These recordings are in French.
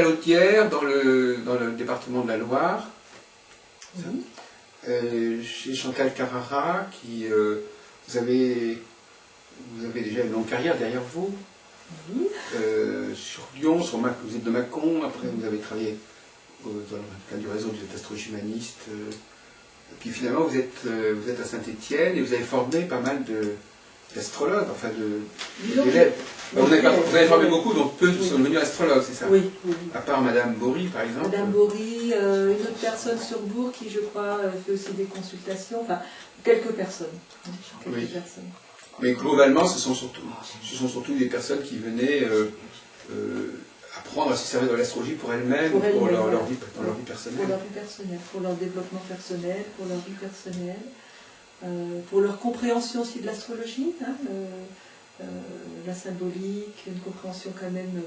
Chalotière, dans le département de la Loire. Oui. Chez Chantal Carrara, qui vous avez déjà une longue carrière derrière vous. Oui. Sur Lyon, vous êtes de Mâcon, après vous avez travaillé dans le cadre du réseau de l'astrologie humaniste. Puis finalement vous êtes à Saint-Étienne et vous avez formé pas mal d'astrologues, enfin d'élèves. Vous avez formé beaucoup, donc peu sont devenus astrologues, c'est ça? Oui, oui. À part Madame Bory, par exemple. Madame Bory, une autre personne sur Bourg qui, je crois, fait aussi des consultations. Enfin, quelques personnes. Oui. Mais globalement, ce sont surtout des personnes qui venaient apprendre à se servir de l'astrologie pour elles-mêmes, pour leur vie personnelle. Pour leur vie personnelle, pour leur développement personnel, pour leur vie personnelle, pour leur compréhension aussi de l'astrologie, hein, la symbolique, une compréhension quand même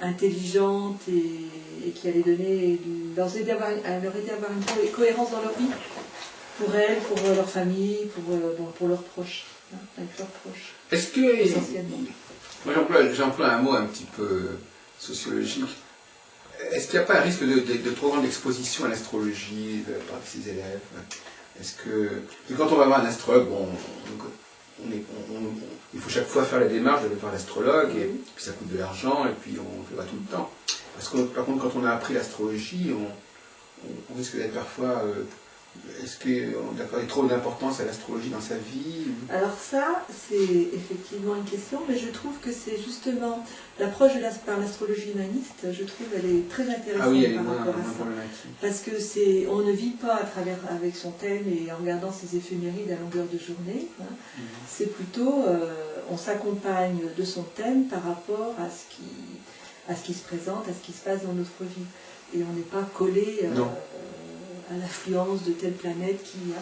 intelligente et qui allait leur aider à avoir une cohérence dans leur vie, pour elles, pour leur famille, pour leurs proches, hein, avec leurs proches. Est-ce que, essentiellement. Moi j'emploie un mot un petit peu sociologique. Est-ce qu'il n'y a pas un risque de trop grande exposition à l'astrologie de la part de ses élèves? Est-ce que quand on va voir un astrologue, il faut chaque fois faire la démarche d'aller voir l'astrologue, et puis ça coûte de l'argent, et puis on ne le voit tout le temps. Parce que par contre, quand on a appris l'astrologie, on risque d'être parfois... Est-ce qu'on accorde trop d'importance à l'astrologie dans sa vie? Alors ça, c'est effectivement une question, mais je trouve que c'est justement l'approche par l'astrologie humaniste, je trouve elle est très intéressante par rapport à ça. Parce que on ne vit pas avec son thème et en regardant ses éphémérides à longueur de journée. Hein. C'est plutôt, on s'accompagne de son thème par rapport à ce qui se présente, à ce qui se passe dans notre vie. Et on n'est pas collé... à l'influence de telle planète qui a...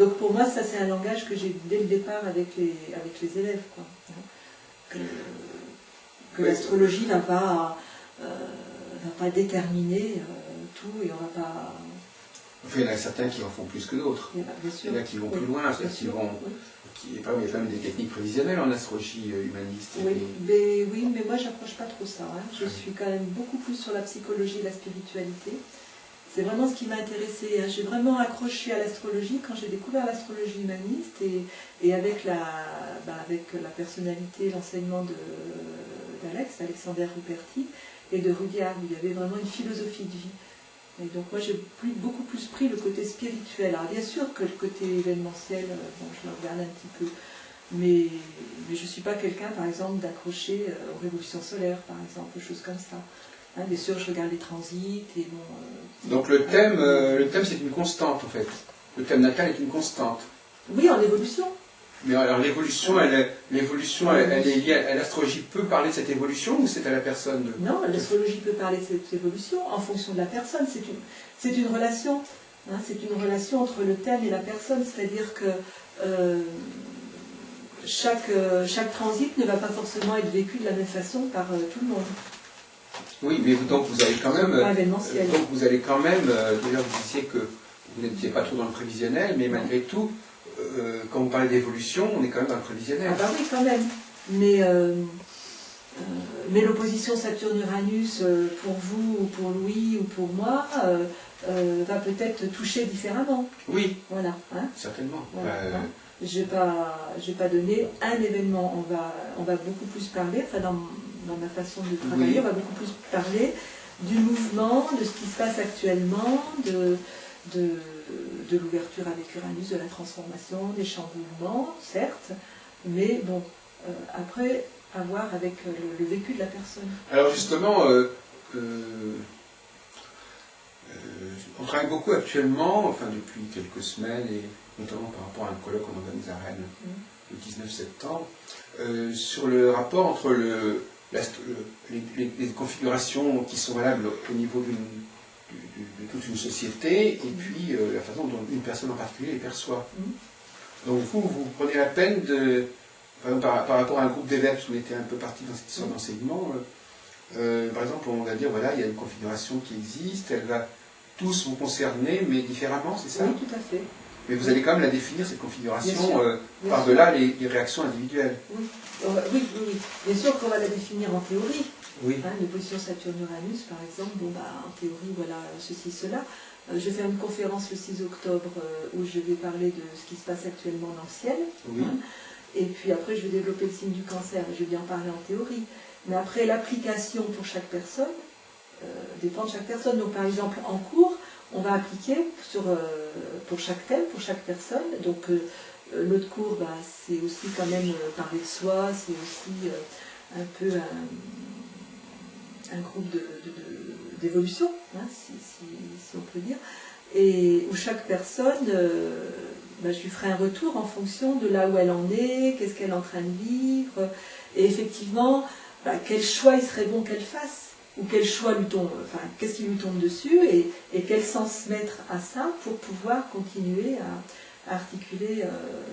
Donc pour moi, ça c'est un langage que j'ai dès le départ avec les élèves. Quoi. Que l'astrologie n'a pas déterminé tout et on va pas... Enfin, il y en a certains qui en font plus que d'autres. Il y en a qui vont plus loin, il y a quand même des techniques prévisionnelles en astrologie humaniste. Oui, mais moi j'approche pas trop ça. Hein. Je suis quand même beaucoup plus sur la psychologie et la spiritualité. C'est vraiment ce qui m'a intéressée. Hein. J'ai vraiment accroché à l'astrologie quand j'ai découvert l'astrologie humaniste et avec la personnalité, l'enseignement d'Alexander Ruperti et de Rudyard, où il y avait vraiment une philosophie de vie. Et donc moi j'ai beaucoup plus pris le côté spirituel. Alors bien sûr que le côté événementiel, je le regarde un petit peu, mais je ne suis pas quelqu'un par exemple d'accrocher aux révolutions solaires, par exemple, des choses comme ça. Hein, bien sûr, je regarde les transits et donc le thème c'est une constante en fait. Le thème natal est une constante. Oui, en évolution. Mais alors l'évolution, elle est liée à l'astrologie peut parler de cette évolution ou c'est à la personne Non, l'astrologie peut parler de cette évolution en fonction de la personne. C'est une relation. Hein, c'est une relation entre le thème et la personne. C'est-à-dire que chaque transit ne va pas forcément être vécu de la même façon par tout le monde. Oui, mais donc vous allez quand même, déjà vous disiez que vous n'étiez pas trop dans le prévisionnel, mais malgré tout, quand vous parlez d'évolution, on est quand même dans le prévisionnel. Ah bah oui, quand même. Mais l'opposition Saturne-Uranus, pour vous, ou pour Louis, ou pour moi, va peut-être toucher différemment. Oui, voilà, hein. Certainement. Voilà, hein. Je vais pas donner un événement, on va beaucoup plus parler, enfin dans ma façon de travailler, on va beaucoup plus parler du mouvement, de ce qui se passe actuellement, de l'ouverture avec Uranus, de la transformation, des chamboulements, certes, mais bon, après, à voir avec le vécu de la personne. Alors justement, on travaille beaucoup actuellement, enfin depuis quelques semaines, et notamment par rapport à un colloque qu'on organise à Rennes le 19 septembre, sur le rapport entre les configurations qui sont valables au niveau de toute une société et puis la façon dont une personne en particulier les perçoit. Donc vous prenez la peine de, par rapport à un groupe d'élèves, on était un peu parti dans cette histoire d'enseignement, par exemple on va dire voilà, il y a une configuration qui existe, tous vous concerner mais différemment, c'est ça? Oui, tout à fait. Mais vous allez quand même la définir, cette configuration, par-delà les réactions individuelles. Oui. Oui. Bien sûr qu'on va la définir en théorie, Oui. Hein, les positions Saturne-Uranus, par exemple, bon, bah, en théorie, voilà, ceci, cela. Je vais faire une conférence le 6 octobre où je vais parler de ce qui se passe actuellement dans le ciel. Oui. Hein, et puis après, je vais développer le signe du cancer. Je vais bien en parler en théorie. Mais après, l'application pour chaque personne dépend de chaque personne. Donc, par exemple, en cours, on va appliquer pour chaque thème, pour chaque personne. Donc, l'autre cours, bah, c'est aussi quand même parler de soi, c'est aussi un peu un groupe d'évolution, hein, si on peut dire, et où chaque personne, bah, je lui ferai un retour en fonction de là où elle en est, qu'est-ce qu'elle est en train de vivre, et effectivement, bah, quel choix il serait bon qu'elle fasse, ou quel choix lui tombe, enfin, qu'est-ce qui lui tombe dessus, et quel sens mettre à ça pour pouvoir continuer à articuler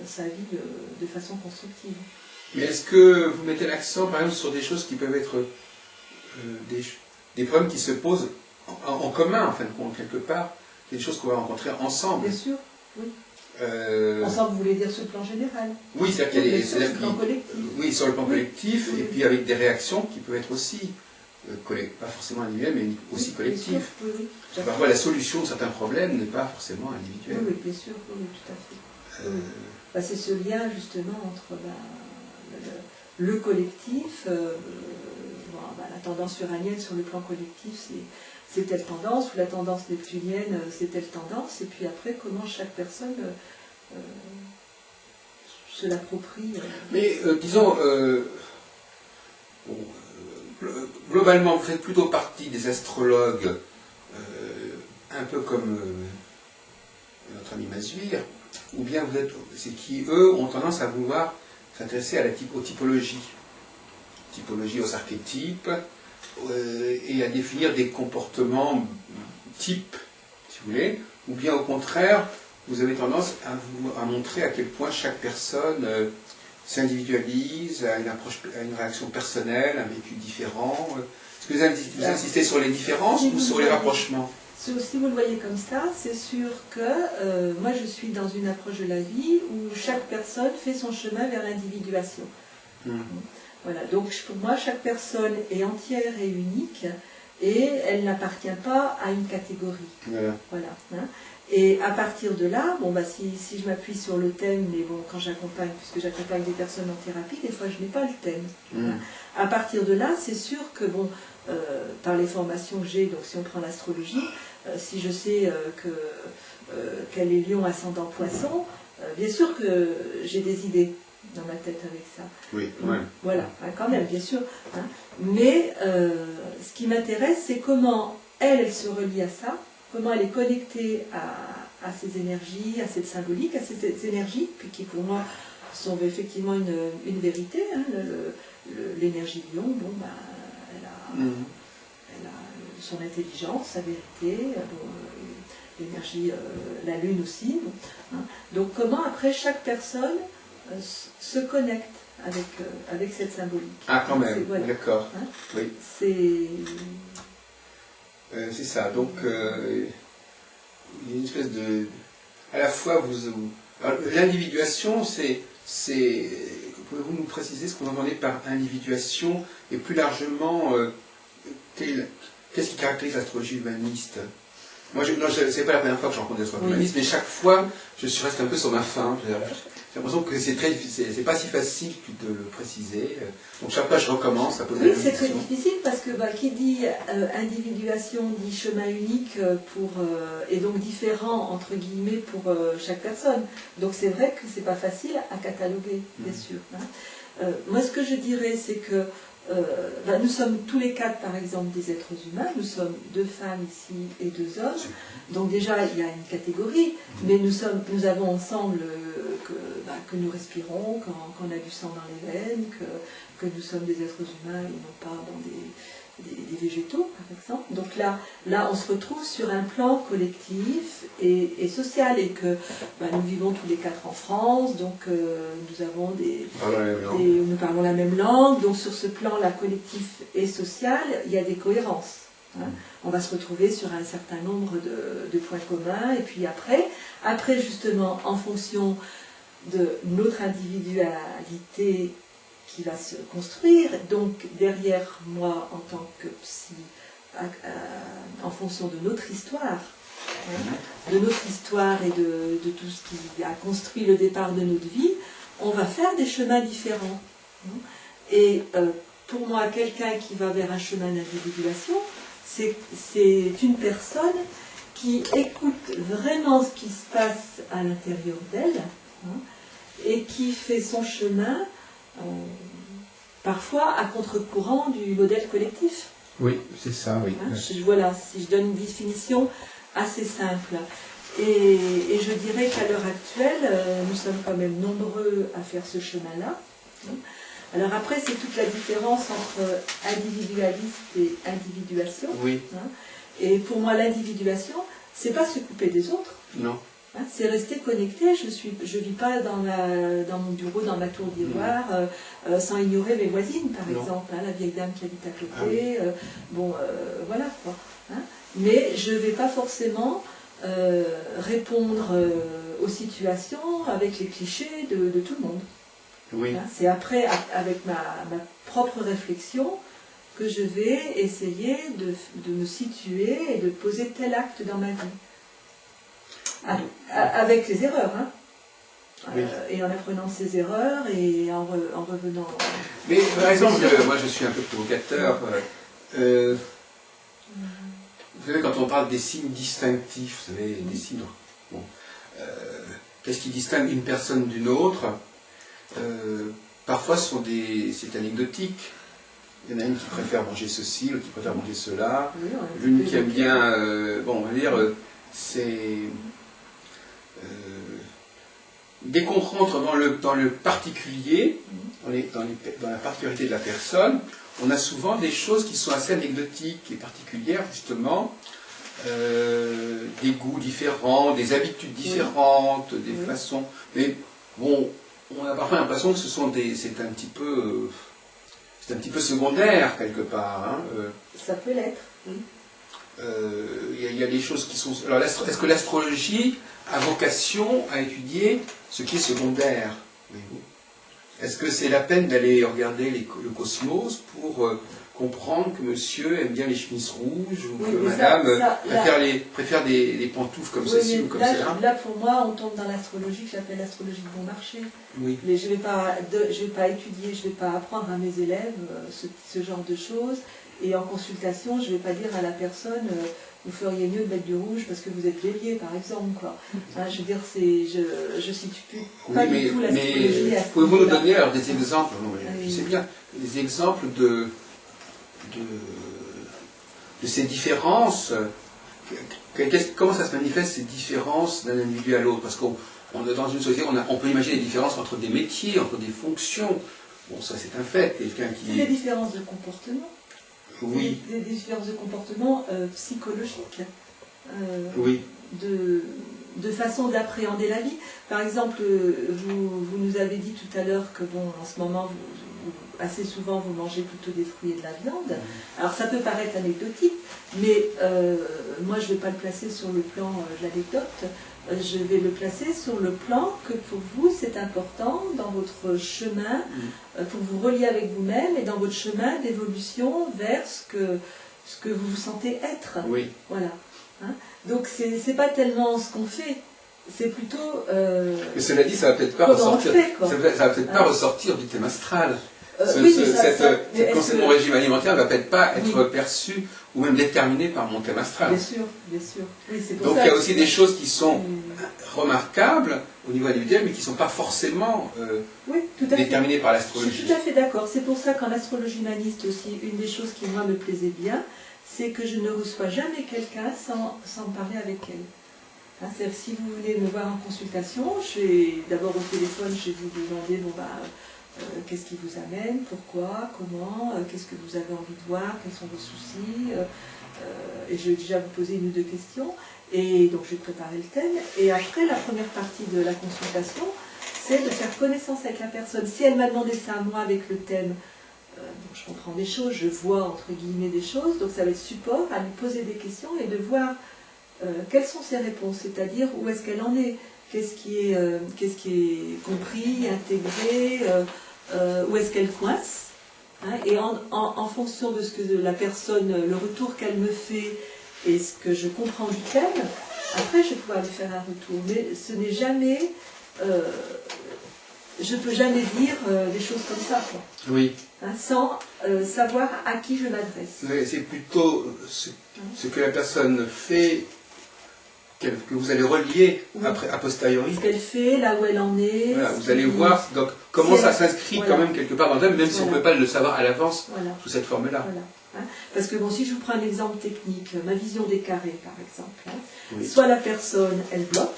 sa vie de façon constructive. Mais est-ce que vous mettez l'accent, par exemple, sur des choses qui peuvent être des problèmes qui se posent en commun, en fin de compte, quelque part, des choses qu'on va rencontrer ensemble? Bien sûr, oui. Ensemble, vous voulez dire sur le plan général? Oui, c'est-à-dire qu'il y a sur le plan collectif. Oui, sur le plan collectif, oui. Et puis avec des réactions qui peuvent être aussi, pas forcément individuelles, mais aussi collectives. Oui, oui. Parfois, la solution de certains problèmes n'est pas forcément individuelle. Oui, bien sûr, oui, tout à fait. Oui. Bah, c'est ce lien, justement, entre le collectif, la tendance uranienne sur le plan collectif, c'est telle tendance, ou la tendance neptunienne, c'est telle tendance, et puis après, comment chaque personne se l'approprie. Mais disons, globalement, vous faites plutôt partie des astrologues, un peu comme notre ami Massuire, ou bien vous êtes, c'est qui, eux, ont tendance à vouloir s'intéresser aux typologies, aux archétypes, et à définir des comportements types, si vous voulez, ou bien au contraire, vous avez tendance à montrer à quel point chaque personne s'individualise, a une réaction personnelle, un vécu différent. Est-ce que vous insistez sur les différences ou sur les rapprochements? Si vous le voyez comme ça, c'est sûr que moi je suis dans une approche de la vie où chaque personne fait son chemin vers l'individuation. Voilà, donc pour moi chaque personne est entière et unique et elle n'appartient pas à une catégorie. Voilà, hein. Et à partir de là, bon, bah, si je m'appuie sur le thème, mais bon, quand j'accompagne, puisque j'accompagne des personnes en thérapie, des fois je n'ai pas le thème. Hein. À partir de là, c'est sûr que bon, par les formations que j'ai, donc si on prend l'astrologie, si je sais qu'elle est lion ascendant poisson, bien sûr que j'ai des idées dans ma tête avec ça. Oui, ouais. Voilà, hein, quand même, bien sûr. Hein. Mais ce qui m'intéresse, c'est comment elle se relie à ça, comment elle est connectée à ces énergies, à cette symbolique, à ces énergies, puis qui pour moi sont effectivement une vérité. Hein, l'énergie lion, bon, bah, elle a son intelligence, sa vérité, l'énergie, la lune aussi. Bon, hein. Donc comment après chaque personne se connecte avec cette symbolique. Ah, quand même, voilà. D'accord. Hein, oui. C'est ça, donc il y a une espèce de... À la fois, l'individuation, pouvez-vous nous préciser ce qu'on entendait par individuation, et plus largement, qu'est-ce qui caractérise l'astrologie humaniste? Moi, c'est pas la première fois que je rencontre des astrologues humanistes, mais chaque fois, je reste un peu sur ma faim. J'ai l'impression que c'est pas si facile de le préciser. Donc chaque fois, je recommence à poser la question. Oui, c'est très difficile parce que qui dit individuation dit chemin unique et donc différent entre guillemets pour chaque personne. Donc c'est vrai que c'est pas facile à cataloguer, bien sûr. Hein. Moi, ce que je dirais, c'est que nous sommes tous les quatre, par exemple, des êtres humains. Nous sommes 2 femmes ici et 2 hommes. Donc déjà, il y a une catégorie, mais nous avons ensemble que nous respirons, qu'on a du sang dans les veines, que nous sommes des êtres humains et non pas dans des végétaux, par exemple. Donc là, on se retrouve sur un plan collectif et social, et que nous vivons tous les 4 en France, donc nous avons nous parlons la même langue, donc sur ce plan-là, collectif et social, il y a des cohérences. Hein. On va se retrouver sur un certain nombre de points communs, et puis après justement, en fonction de notre individualité qui va se construire. Donc derrière moi, en tant que psy, en fonction de notre histoire, de notre histoire et de tout ce qui a construit le départ de notre vie, on va faire des chemins différents. Et pour moi, quelqu'un qui va vers un chemin d'individuation, c'est une personne qui écoute vraiment ce qui se passe à l'intérieur d'elle, et qui fait son chemin parfois à contre-courant du modèle collectif. Oui, c'est ça, oui. Voilà, si je donne une définition assez simple. Et je dirais qu'à l'heure actuelle, nous sommes quand même nombreux à faire ce chemin-là. Alors après, c'est toute la différence entre individualiste et individuation. Oui. Et pour moi, l'individuation, c'est pas se couper des autres. Non. C'est rester connecté. Je vis pas dans mon bureau, dans ma tour d'ivoire, sans ignorer mes voisines, par exemple, la vieille dame qui habite à côté. Voilà quoi. Mais je vais pas forcément répondre aux situations avec les clichés de tout le monde. Oui. C'est après, avec ma propre réflexion, que je vais essayer de me situer et de poser tel acte dans ma vie. Avec les erreurs, oui. Et en apprenant ces erreurs et en revenant... Mais par exemple, moi je suis un peu provocateur. Vous savez, quand on parle des signes distinctifs, vous savez, des signes... Bon, qu'est-ce qui distingue une personne d'une autre? Parfois c'est anecdotique. Il y en a une qui préfère manger ceci, l'autre qui préfère manger cela. Oui, l'une qui aime bien... bon, on va dire, c'est... dès qu'on rentre dans le particulier, dans la particularité de la personne, on a souvent des choses qui sont assez anecdotiques et particulières, justement. Des goûts différents, des habitudes différentes, des façons... Mais bon, on a parfois l'impression que c'est un petit peu... c'est un petit peu secondaire, quelque part. Ça peut l'être, oui. Il y a des choses qui sont... Alors, est-ce que l'astrologie a vocation à étudier ce qui est secondaire? Est-ce que c'est la peine d'aller regarder le cosmos pour comprendre que monsieur aime bien les chemises rouges ou que madame préfère des pantoufles comme ceci ou comme cela? Là, pour moi, on tombe dans l'astrologie que j'appelle l'astrologie de bon marché. Oui. Mais je ne vais pas étudier, je ne vais pas apprendre à mes élèves ce genre de choses. Et en consultation, je ne vais pas dire à la personne vous feriez mieux de mettre du rouge parce que vous êtes bélier, par exemple. Quoi. Je veux dire, je ne situe pas du tout l'astrologie. Mais pouvez-vous nous donner alors des exemples? Je sais bien, des exemples de ces différences. Comment ça se manifeste, ces différences d'un individu à l'autre? Parce qu'on est dans une société, on peut imaginer des différences entre des métiers, entre des fonctions. Bon, ça c'est un fait. Quelqu'un qui... C'est des différences de comportement. Oui. Des différences de comportement psychologiques. Oui. De façon d'appréhender la vie. Par exemple, vous nous avez dit tout à l'heure que, bon, en ce moment, assez souvent, vous mangez plutôt des fruits et de la viande. Alors, ça peut paraître anecdotique, mais moi, je ne vais pas le placer sur le plan de l'anecdote. Je vais le placer sur le plan que pour vous, c'est important dans votre chemin, pour vous relier avec vous-même et dans votre chemin d'évolution vers ce que vous vous sentez être. Oui. Voilà. Donc, c'est pas tellement ce qu'on fait, c'est plutôt... Mais cela dit, ça va peut-être pas ressortir. Ça va peut-être pas ressortir du thème astral. Cette concept de mon régime alimentaire ne va peut-être pas être perçu ou même déterminé par mon thème astral. Bien sûr, bien sûr. Oui, donc il y a aussi des choses qui sont remarquables au niveau individuel, mais qui ne sont pas forcément déterminées par l'astrologie. Je suis tout à fait d'accord. C'est pour ça qu'en astrologie humaniste aussi, une des choses qui moi me plaisait bien, c'est que je ne reçois jamais quelqu'un sans parler avec elle. C'est-à-dire, si vous voulez me voir en consultation, je vais d'abord au téléphone, je vais vous demander qu'est-ce qui vous amène, pourquoi, comment, qu'est-ce que vous avez envie de voir, quels sont vos soucis, et je vais déjà vous poser une ou deux questions, et donc je vais préparer le thème, et après la première partie de la consultation, c'est de faire connaissance avec la personne. Si elle m'a demandé ça à moi avec le thème, donc je comprends des choses, je vois entre guillemets des choses, donc ça va être support à lui poser des questions et de voir quelles sont ses réponses, c'est-à-dire où est-ce qu'elle en est, qu'est-ce qui est compris, intégré, où est-ce qu'elle coince, hein, et en fonction de ce que la personne, le retour qu'elle me fait et ce que je comprends du thème, après je vais pouvoir lui faire un retour. Mais ce n'est jamais, je ne peux jamais dire des choses comme ça, quoi. Oui. Hein, sans savoir à qui je m'adresse. C'est plutôt ce que la personne fait, que vous allez relier après, a posteriori. Ce qu'elle fait, là où elle en est. Voilà, vous allez voir donc, comment ça s'inscrit quand même quelque part dans le thème, même si on ne peut pas le savoir à l'avance sous cette forme-là. Voilà. Hein, parce que bon, si je vous prends un exemple technique, ma vision des carrés par exemple, hein, Oui. soit la personne, elle bloque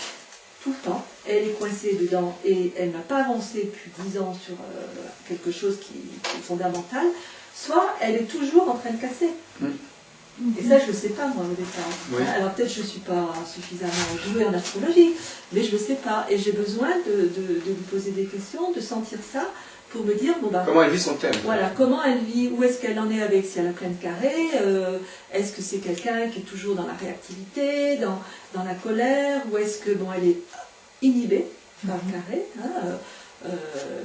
tout le temps, elle est coincée dedans et elle n'a pas avancé depuis 10 ans sur quelque chose qui est fondamental, soit elle est toujours en train de casser. Et ça, je ne le sais pas, moi, au départ. Oui. Alors, peut-être que je ne suis pas suffisamment douée en astrologie, mais je ne le sais pas. Et j'ai besoin de lui poser des questions, de sentir ça, pour me dire, bon, bah, comment elle vit son thème. Voilà, comment elle vit, où est-ce qu'elle en est avec, si elle a plein de carrés, est-ce que c'est quelqu'un qui est toujours dans la réactivité, dans la colère, ou est-ce que, bon, elle est inhibée par le carré, hein,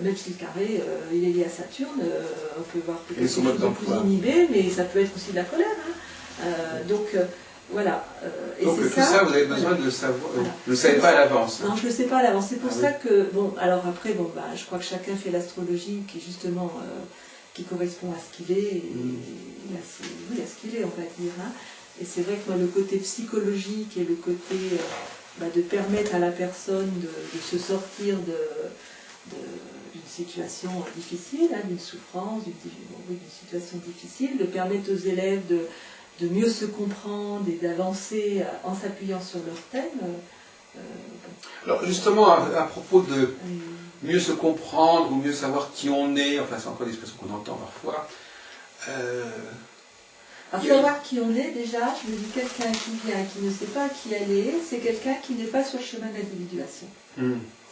même si le carré, il est lié à Saturne, on peut voir peut-être quelque chose de plus inhibé, mais ça peut être aussi de la colère, hein. Voilà. Et donc c'est tout ça, vous avez besoin de le savoir. Vous ne le savez pas à l'avance. Non, je ne le sais pas à l'avance. C'est pour ça que, bon, alors après, bon, bah, je crois que chacun fait l'astrologie qui justement, qui correspond à ce qu'il est, et à ce qu'il est, on va dire. Hein. Et c'est vrai que moi, le côté psychologique et le côté de permettre à la personne de se sortir d'une situation difficile, hein, d'une souffrance, d'une situation difficile, de permettre aux élèves de mieux se comprendre et d'avancer en s'appuyant sur leur thème. Alors justement, à propos de mieux se comprendre ou mieux savoir qui on est, enfin c'est encore des expressions qu'on entend parfois. Alors savoir qui on est, déjà, je me dis quelqu'un qui vient, qui ne sait pas qui elle est, c'est quelqu'un qui n'est pas sur le chemin d'individuation.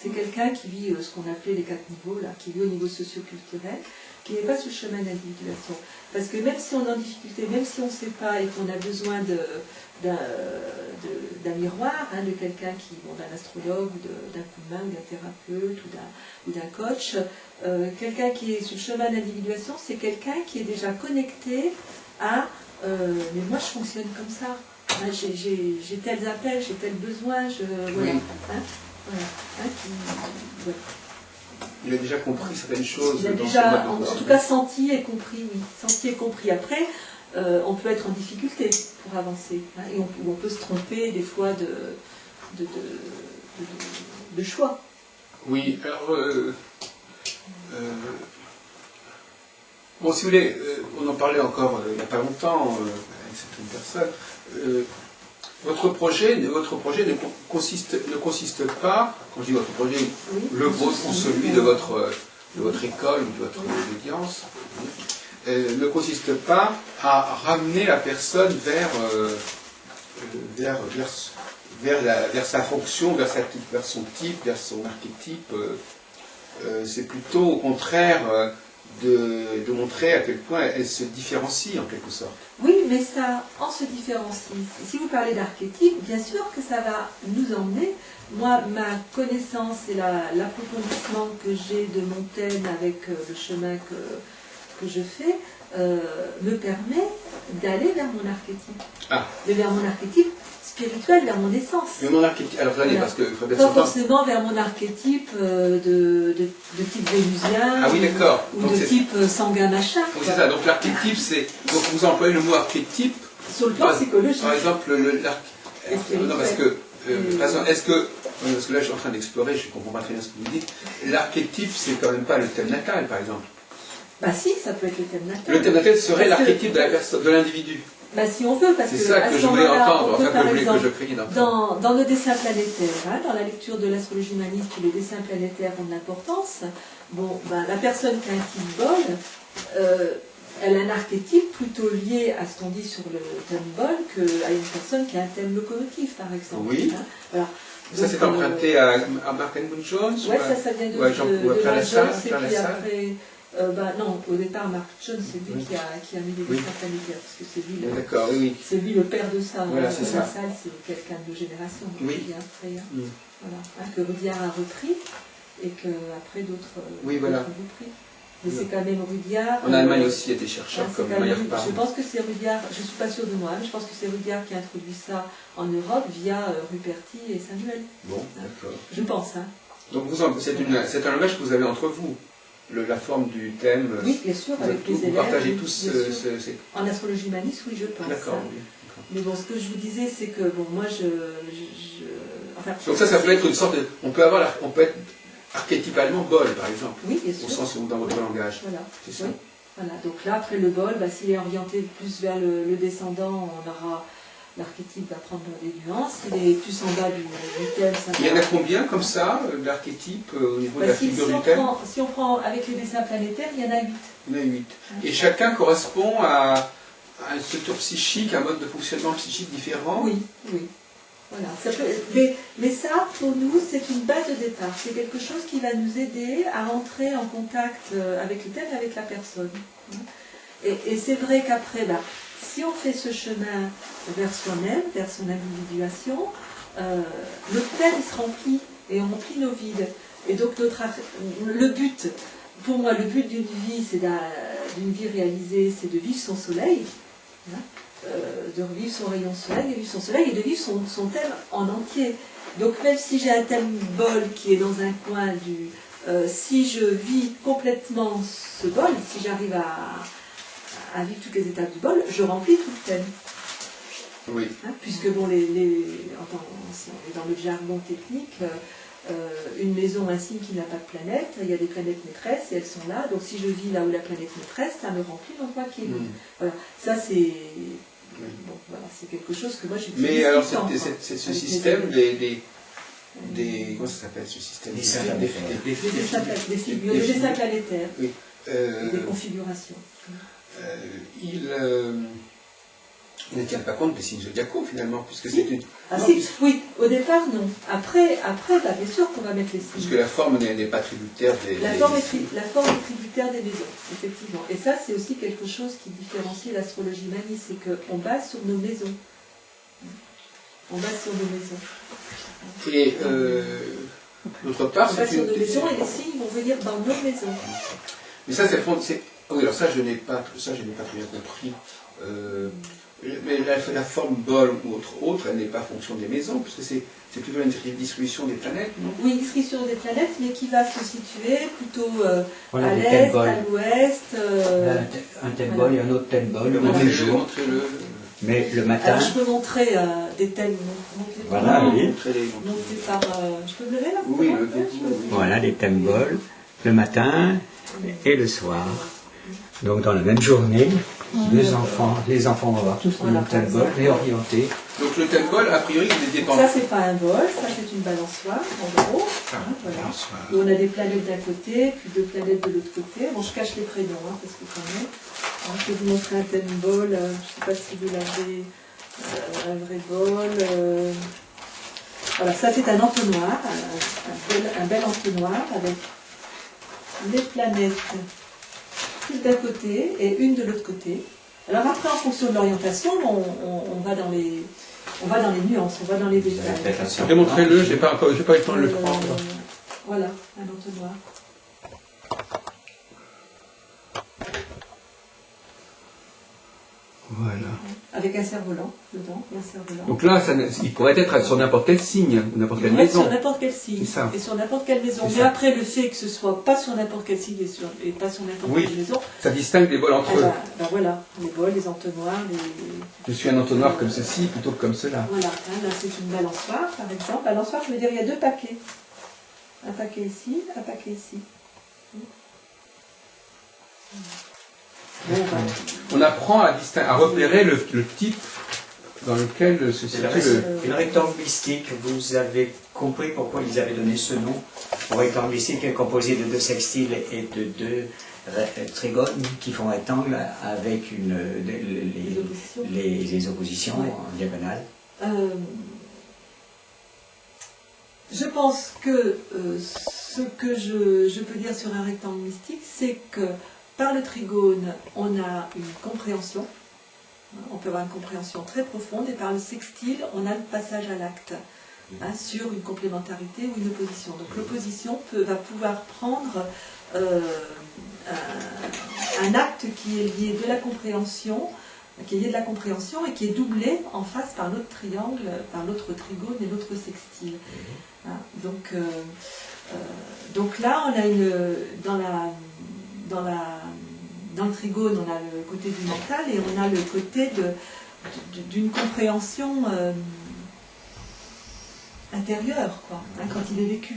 C'est quelqu'un qui vit ce qu'on appelait les 4 niveaux, là, qui vit au niveau socio-culturel, qui n'est pas sur le chemin d'individuation. Parce que même si on est en difficulté, même si on ne sait pas et qu'on a besoin d'un miroir, hein, de quelqu'un qui, d'un astrologue, d'un coup de main, ou d'un thérapeute, ou d'un coach, quelqu'un qui est sur le chemin d'individuation, c'est quelqu'un qui est déjà connecté à mais moi je fonctionne comme ça, hein, j'ai tels appels, j'ai tel besoin, voilà. Oui. Hein, voilà. Hein, voilà. Il a déjà compris certaines choses. Il a déjà, en tout cas, senti et compris, oui. Senti et compris. Après, on peut être en difficulté pour avancer. Hein, et on peut se tromper des fois de choix. Oui, alors... bon, si vous voulez, on en parlait encore il n'y a pas longtemps avec certaines personnes. Votre projet ne consiste pas, quand je dis votre projet, le vôtre ou celui de votre école ou de votre audience, ne consiste pas à ramener la personne vers sa fonction, vers son type, vers son archétype. C'est plutôt au contraire de montrer à quel point elle se différencie en quelque sorte. Oui, mais ça, en se différencie. Si vous parlez d'archétype, bien sûr que ça va nous emmener. Moi, ma connaissance et l'approfondissement que j'ai de mon thème avec le chemin que je fais me permet d'aller vers mon archétype. Vers mon archétype spirituel, vers mon essence. Mais mon archétype, alors allez, parce que pas forcément vers mon archétype de type vénusien, oui, d'accord. ou de type sanguin machin. Oui, c'est ça, donc l'archétype, c'est... Donc vous employez le mot archétype... Sur le plan psychologique. Par exemple, non, parce que... est-ce que... Parce que là, je suis en train d'explorer, je ne comprends pas très bien ce que vous dites. L'archétype, c'est quand même pas le thème natal, par exemple. Bah si, ça peut être le thème natal. Le thème natal serait l'archétype de l'individu. Bah si on veut, parce que... C'est ça que je voulais entendre, enfin que je craignais d'entendre. Dans nos dessins planétaires, hein, dans la lecture de l'astrologie humaniste, où les dessins planétaires ont de l'importance, bon, bah, la personne qui a un type bol, elle a un archétype plutôt lié à ce qu'on dit sur le thème bol qu'à une personne qui a un thème locomotif, par exemple. Oui. Hein, voilà. Ça, c'est emprunté à Mark Edmund Jones? Oui, ça vient de Mark Jones, et puis après... non, au départ, Mark Jones, c'est lui qui a mis les dessins planétaires, parce que c'est lui le père de ça. Voilà, c'est ça. C'est quelqu'un de nos générations, oui. Qui vient après, voilà, hein, que Rudyard a repris, et que après d'autres ont repris. Mais c'est quand même Rudyard. En Allemagne aussi, il y a des chercheurs comme Meyerpalm. Je pense que c'est Rudyard, je ne suis pas sûre de moi, mais je pense que c'est Rudyard qui a introduit ça en Europe via Ruperti et Saint-Duel. Bon, d'accord. Je pense. Hein. Donc c'est un langage que vous avez entre vous, la forme du thème. Oui, bien sûr, avec les élèves. Vous partagez tous En astrologie humaniste, oui, je pense. D'accord. Hein. Oui. Mais bon, ce que je vous disais, c'est que bon, moi, enfin, donc ça peut être une sorte de... On peut être archétypalement bol, par exemple. Oui, bien sûr. Au sens où dans votre langage. Voilà. C'est ça. Oui. Voilà. Donc là, après le bol, bah, s'il est orienté plus vers le descendant, on aura... L'archétype va prendre des nuances. Il est plus en bas du thème. Il y en a combien comme ça, l'archétype au niveau de la figure du thème? Si on prend avec les dessins planétaires, il y en a 8. Il y en a 8. Et chacun correspond à une structure psychique, un mode de fonctionnement psychique différent? Oui, oui. Voilà. Mais ça, pour nous, c'est une base de départ. C'est quelque chose qui va nous aider à entrer en contact avec le thème, avec la personne. Et c'est vrai qu'après, si on fait ce chemin vers soi-même, vers son individuation, le thème il se remplit et on remplit nos vides. Et donc le but, pour moi, le but d'une vie, d'une vie réalisée, c'est de vivre son soleil, de revivre son rayon soleil, de vivre son soleil et de vivre son thème en entier. Donc même si j'ai un thème bol qui est dans un coin si je vis complètement ce bol, si j'arrive à vivre toutes les étapes du bol, je remplis tout le thème. Oui. Puisque bon, si on est dans le jargon technique, une maison, un signe qui n'a pas de planète, il y a des planètes maîtresses et elles sont là. Donc si je vis là où la planète maîtresse, ça me remplit l'endroit qui est vide. Voilà. Ça c'est bon, voilà, c'est quelque chose que moi j'utilise. Mais alors c'est ce système comment ça s'appelle ce système? Des dessins planétaires. Oui. Des configurations. Il ne tient pas compte des signes zodiacaux finalement, puisque c'est une... Oui, au départ non. Après bien sûr qu'on va mettre les signes. Puisque la forme n'est pas tributaire des... La forme est tributaire des maisons, effectivement. Et ça, c'est aussi quelque chose qui différencie l'astrologie manie, c'est qu'on base sur nos maisons. On base sur nos maisons. Et d'autre part, on base sur nos maisons et les signes vont venir dans nos maisons. Mais ça, c'est... Oui, alors ça, je n'ai pas très bien compris. Mais la forme bol ou autre, elle n'est pas fonction des maisons, puisque c'est plutôt une distribution des planètes, non? Oui, une distribution des planètes, mais qui va se situer plutôt à l'est, à l'ouest. Un thème bol et un autre thème bol. Montrez-le. Mais le matin... Alors, je peux montrer des thèmes. Voilà, oui. Montés par... je peux me lever là? Oui, levez-vous. Voilà, les thèmes bol, le matin et le soir. Donc dans la même journée, les enfants vont avoir tous le même thème bol réorienté. Donc le thème bol, a priori, il est dépendant. Ça, c'est pas un bol, ça c'est une balançoire, en gros. Voilà. Et on a des planètes d'un côté, puis 2 planètes de l'autre côté. Bon, je cache les prénoms, parce que quand même. Alors, je vais vous montrer un thème bol. Je ne sais pas si vous l'avez, un vrai bol. Voilà, ça c'est un entonnoir, un bel entonnoir avec les planètes une d'un côté et une de l'autre côté. Alors après, en fonction de l'orientation, on va dans les nuances, on va dans les détails. Démontrez-le, j'ai pas eu le temps de le prendre. Voilà, un entonnoir. Voilà. Avec un cerf-volant dedans, et un cerf-volant. Donc là, il pourrait être sur n'importe quel signe, ou n'importe quelle maison. Sur n'importe quel signe, et sur n'importe quelle maison. Mais après, le fait que ce soit pas sur n'importe quel signe et pas sur n'importe quelle maison... Ça distingue les bols entre eux. Ben voilà, les bols, les entonnoirs, Je suis un entonnoir comme ceci, plutôt que comme cela. Voilà, là c'est une balançoire, par exemple. Balançoire, je veux dire, il y a 2 paquets. Un paquet ici, un paquet ici. Bon, on apprend à repérer le type dans lequel se situe le rectangle mystique. Vous avez compris pourquoi ils avaient donné ce nom. Le rectangle mystique est composé de 2 sextiles et de 2 trigones qui font rectangle avec les oppositions en diagonale. Je pense que ce que je peux dire sur un rectangle mystique, c'est que par le trigone, on a une compréhension, on peut avoir une compréhension très profonde, et par le sextile, on a le passage à l'acte, sur une complémentarité ou une opposition. Donc l'opposition va pouvoir prendre un acte qui est lié de la compréhension, et qui est doublé en face par l'autre triangle, par l'autre trigone et l'autre sextile. Hein, donc là, on a dans le trigone, on a le côté du mental et on a le côté d'une compréhension intérieure, quoi, hein, quand il est vécu.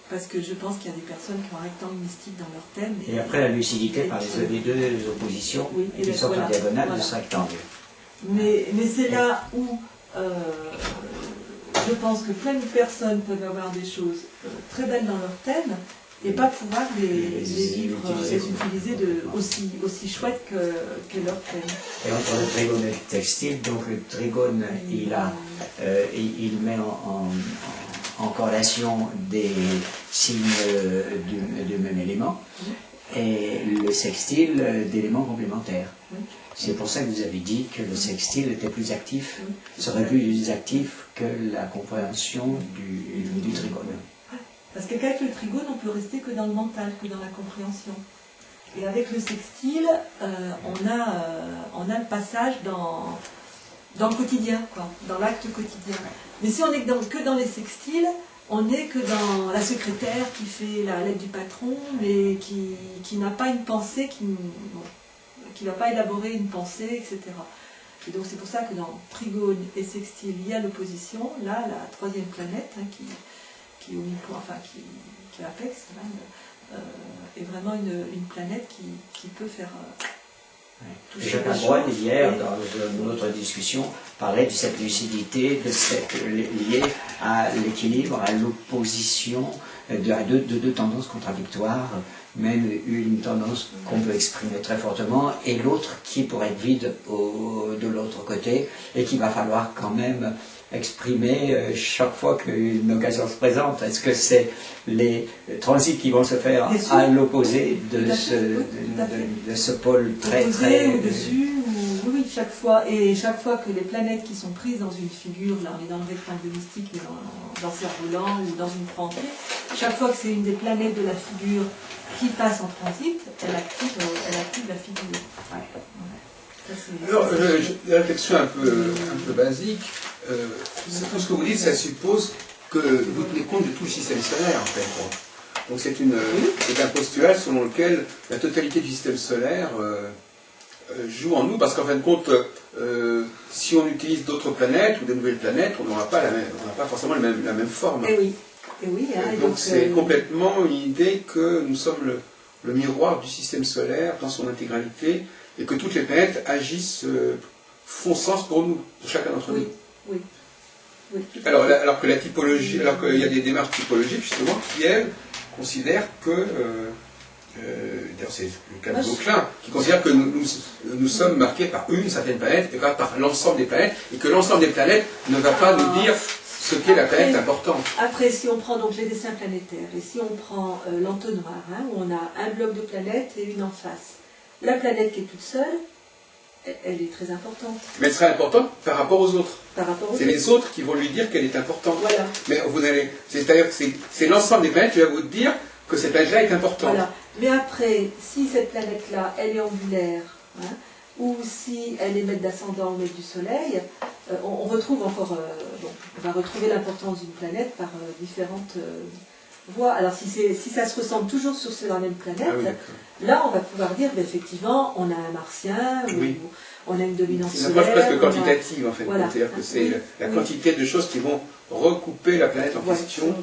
Parce que je pense qu'il y a des personnes qui ont un rectangle mystique dans leur thème. Et après la lucidité par les deux oppositions qui sont en diagonale de ce rectangle. Mais c'est là où je pense que plein de personnes peuvent avoir des choses très belles dans leur thème et pas pouvoir les vivre, les utiliser aussi chouettes que leur thème. Et entre le trigone et le textile, donc le trigone, il met en corrélation des signes du même élément, et le sextile d'éléments complémentaires. C'est pour ça que vous avez dit que le sextile était plus actif, serait plus actif que la compréhension du trigone. Parce qu'avec le trigone, on peut rester que dans le mental, que dans la compréhension. Et avec le sextile, on a le passage dans le quotidien, quoi, dans l'acte quotidien. Mais si on n'est que dans les sextiles, on n'est que dans la secrétaire qui fait la lettre du patron, mais qui n'a pas une pensée, qui ne va pas élaborer une pensée, etc. Et donc c'est pour ça que dans trigone et sextile, il y a l'opposition. Là, la troisième planète, hein, qui est au mi-point, enfin qui est apex, est vraiment une planète qui peut faire... Jacques Ambroise, hier, dans notre discussion, parlait de cette lucidité, liée à l'équilibre, à l'opposition de deux tendances contradictoires, même une tendance qu'on peut exprimer très fortement, et l'autre qui pourrait être vide de l'autre côté, et qu'il va falloir quand même exprimer chaque fois qu'une occasion se présente. Est-ce que c'est les transits qui vont se faire à l'opposé de ce pôle très au-dessus, oui, chaque fois, et chaque fois que les planètes qui sont prises dans une figure, là on est dans le rectangle mystique, mais dans cerf-volant ou dans une croix entière, chaque fois que c'est une des planètes de la figure qui passe en transit, elle active la figure. Alors, une réflexion un peu basique, tout ce que vous dites, ça suppose que vous tenez compte de tout le système solaire, en fait. Donc c'est un postulat selon lequel la totalité du système solaire joue en nous, parce qu'en fin de compte, si on utilise d'autres planètes ou de nouvelles planètes, on n'aura pas forcément la même forme. Et oui, hein, donc c'est complètement une idée que nous sommes le miroir du système solaire dans son intégralité, et que toutes les planètes agissent, font sens pour nous, pour chacun d'entre nous. Oui. Alors que la typologie, alors qu'il y a des démarches typologiques justement qui elles considèrent que, d'ailleurs c'est le cas de Vauquelin, qui considère que nous sommes marqués par une certaine planète et pas par l'ensemble des planètes, et que l'ensemble des planètes ne va pas nous dire ce qu'est la planète importante. Après, si on prend donc les dessins planétaires, et si on prend l'entonnoir, hein, où on a un bloc de planètes et une en face, la planète qui est toute seule, elle est très importante. Mais elle sera importante par rapport aux autres. C'est les autres qui vont lui dire qu'elle est importante. Voilà. Mais c'est-à-dire que c'est l'ensemble des planètes qui va vous dire que cette planète-là est importante. Voilà. Mais après, si cette planète-là, elle est angulaire, hein, ou si elle est maître d'ascendant ou maître du Soleil, on retrouve encore, on va retrouver l'importance d'une planète par différentes voies. Alors si ça se ressemble toujours sur la même planète, là on va pouvoir dire, effectivement, on a un martien, ou on a une dominance solaire. C'est une approche presque quantitative en fait. Voilà. C'est-à-dire que c'est la quantité de choses qui vont recouper la planète en question.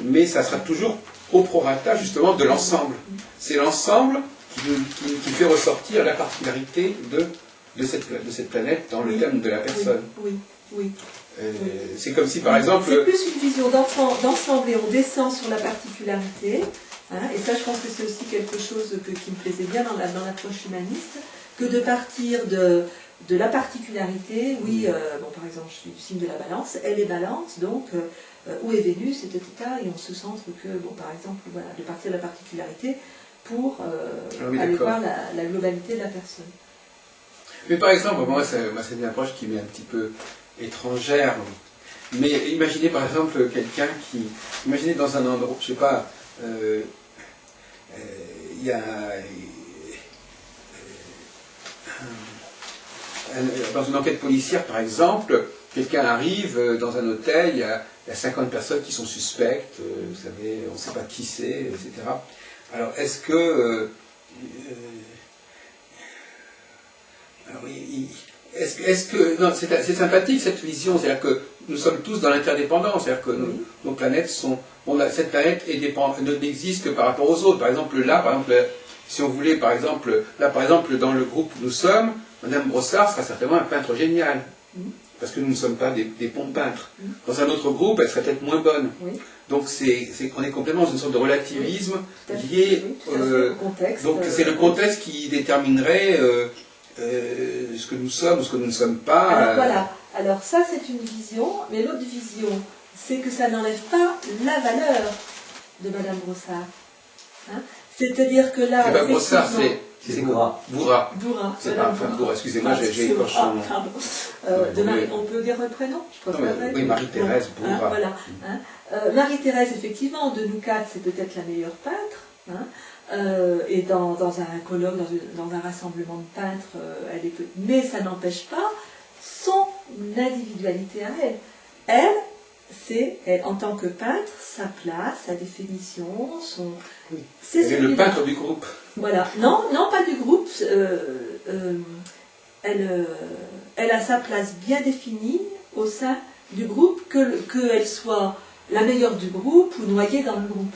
Mais ça sera toujours au prorata justement de l'ensemble. C'est l'ensemble qui fait ressortir la particularité de cette planète dans le thème de la personne. Oui. C'est comme si par exemple... C'est plus une vision d'ensemble et on descend sur la particularité. Hein, et ça, je pense que c'est aussi quelque chose qui me plaisait bien dans l'approche humaniste, que de partir de la particularité. Oui, par exemple, je suis du signe de la balance, elle est balance, donc où est Vénus, etc. Et on se centre que, par exemple, de partir de la particularité pour aller voir la globalité de la personne. Mais par exemple, moi c'est une approche qui m'est un petit peu étrangère, Mais imaginez par exemple quelqu'un qui... Imaginez dans un endroit, je sais pas, il y a... dans une enquête policière, par exemple, quelqu'un arrive dans un hôtel, il y a 50 personnes qui sont suspectes, vous savez, on ne sait pas qui c'est, etc. Alors, est-ce que... non, c'est sympathique cette vision, c'est-à-dire que nous sommes tous dans l'interdépendance, c'est-à-dire que nos planètes sont... cette planète n'existe que par rapport aux autres. Par exemple, là, si on voulait, par exemple, dans le groupe où nous sommes, Madame Brossard sera certainement un peintre génial, parce que nous ne sommes pas des bons peintres. Dans un autre groupe, elle serait peut-être moins bonne. Donc on est complètement dans une sorte de relativisme lié au contexte. Donc c'est le contexte qui déterminerait ce que nous sommes ou ce que nous ne sommes pas. Alors voilà, alors ça c'est une vision, mais l'autre vision, c'est que ça n'enlève pas la valeur de Madame Brossard. Hein, c'est-à-dire que là... Madame Brossard, c'est Bourra. Bourra. Bourra. C'est pas Bourra, excusez-moi, j'ai écorché son nom. On peut dire le prénom, je crois. Oui, Marie-Thérèse Bourra. Voilà. Marie-Thérèse, effectivement, de nous quatre, c'est peut-être la meilleure peintre. Et dans un colloque, dans un rassemblement de peintres, elle est mais ça n'empêche pas son individualité à elle. Elle, en tant que peintre, sa place, sa définition, son... Elle est le peintre du groupe. Voilà. Non, pas du groupe. Elle a sa place bien définie au sein du groupe, qu'elle soit la meilleure du groupe ou noyée dans le groupe.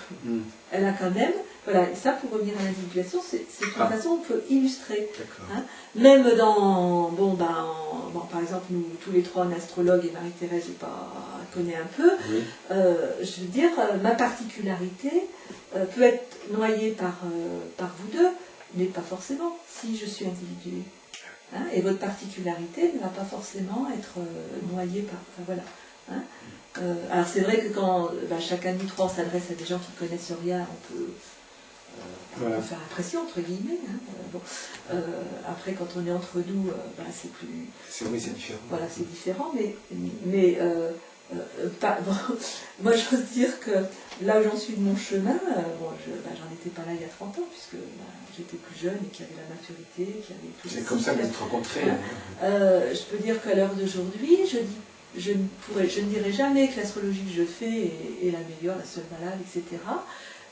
Elle a quand même... Voilà, et ça, pour revenir à l'individuation, c'est une façon où on peut illustrer. Hein. Même dans... par exemple, nous, tous les trois, en astrologue, et Marie-Thérèse, connaît un peu, je veux dire, ma particularité peut être noyée par vous deux, mais pas forcément, si je suis individuée. Hein, et votre particularité ne va pas forcément être noyée par... Enfin, voilà. Hein. Alors c'est vrai que quand chacun de nous trois s'adresse à des gens qui ne connaissent rien, on peut faire impression, entre guillemets. Hein. Après, quand on est entre nous, c'est plus... Oui, c'est différent. Voilà, c'est différent, mais moi j'ose dire que là où j'en suis de mon chemin, j'en étais pas là il y a 30 ans, puisque j'étais plus jeune et qu'il y avait la maturité, qu'il y avait tout ça. C'est comme ça que vous êtes rencontrés. Je peux dire qu'à l'heure d'aujourd'hui, je ne dirai jamais que l'astrologie que je fais est la meilleure, la seule valable, etc.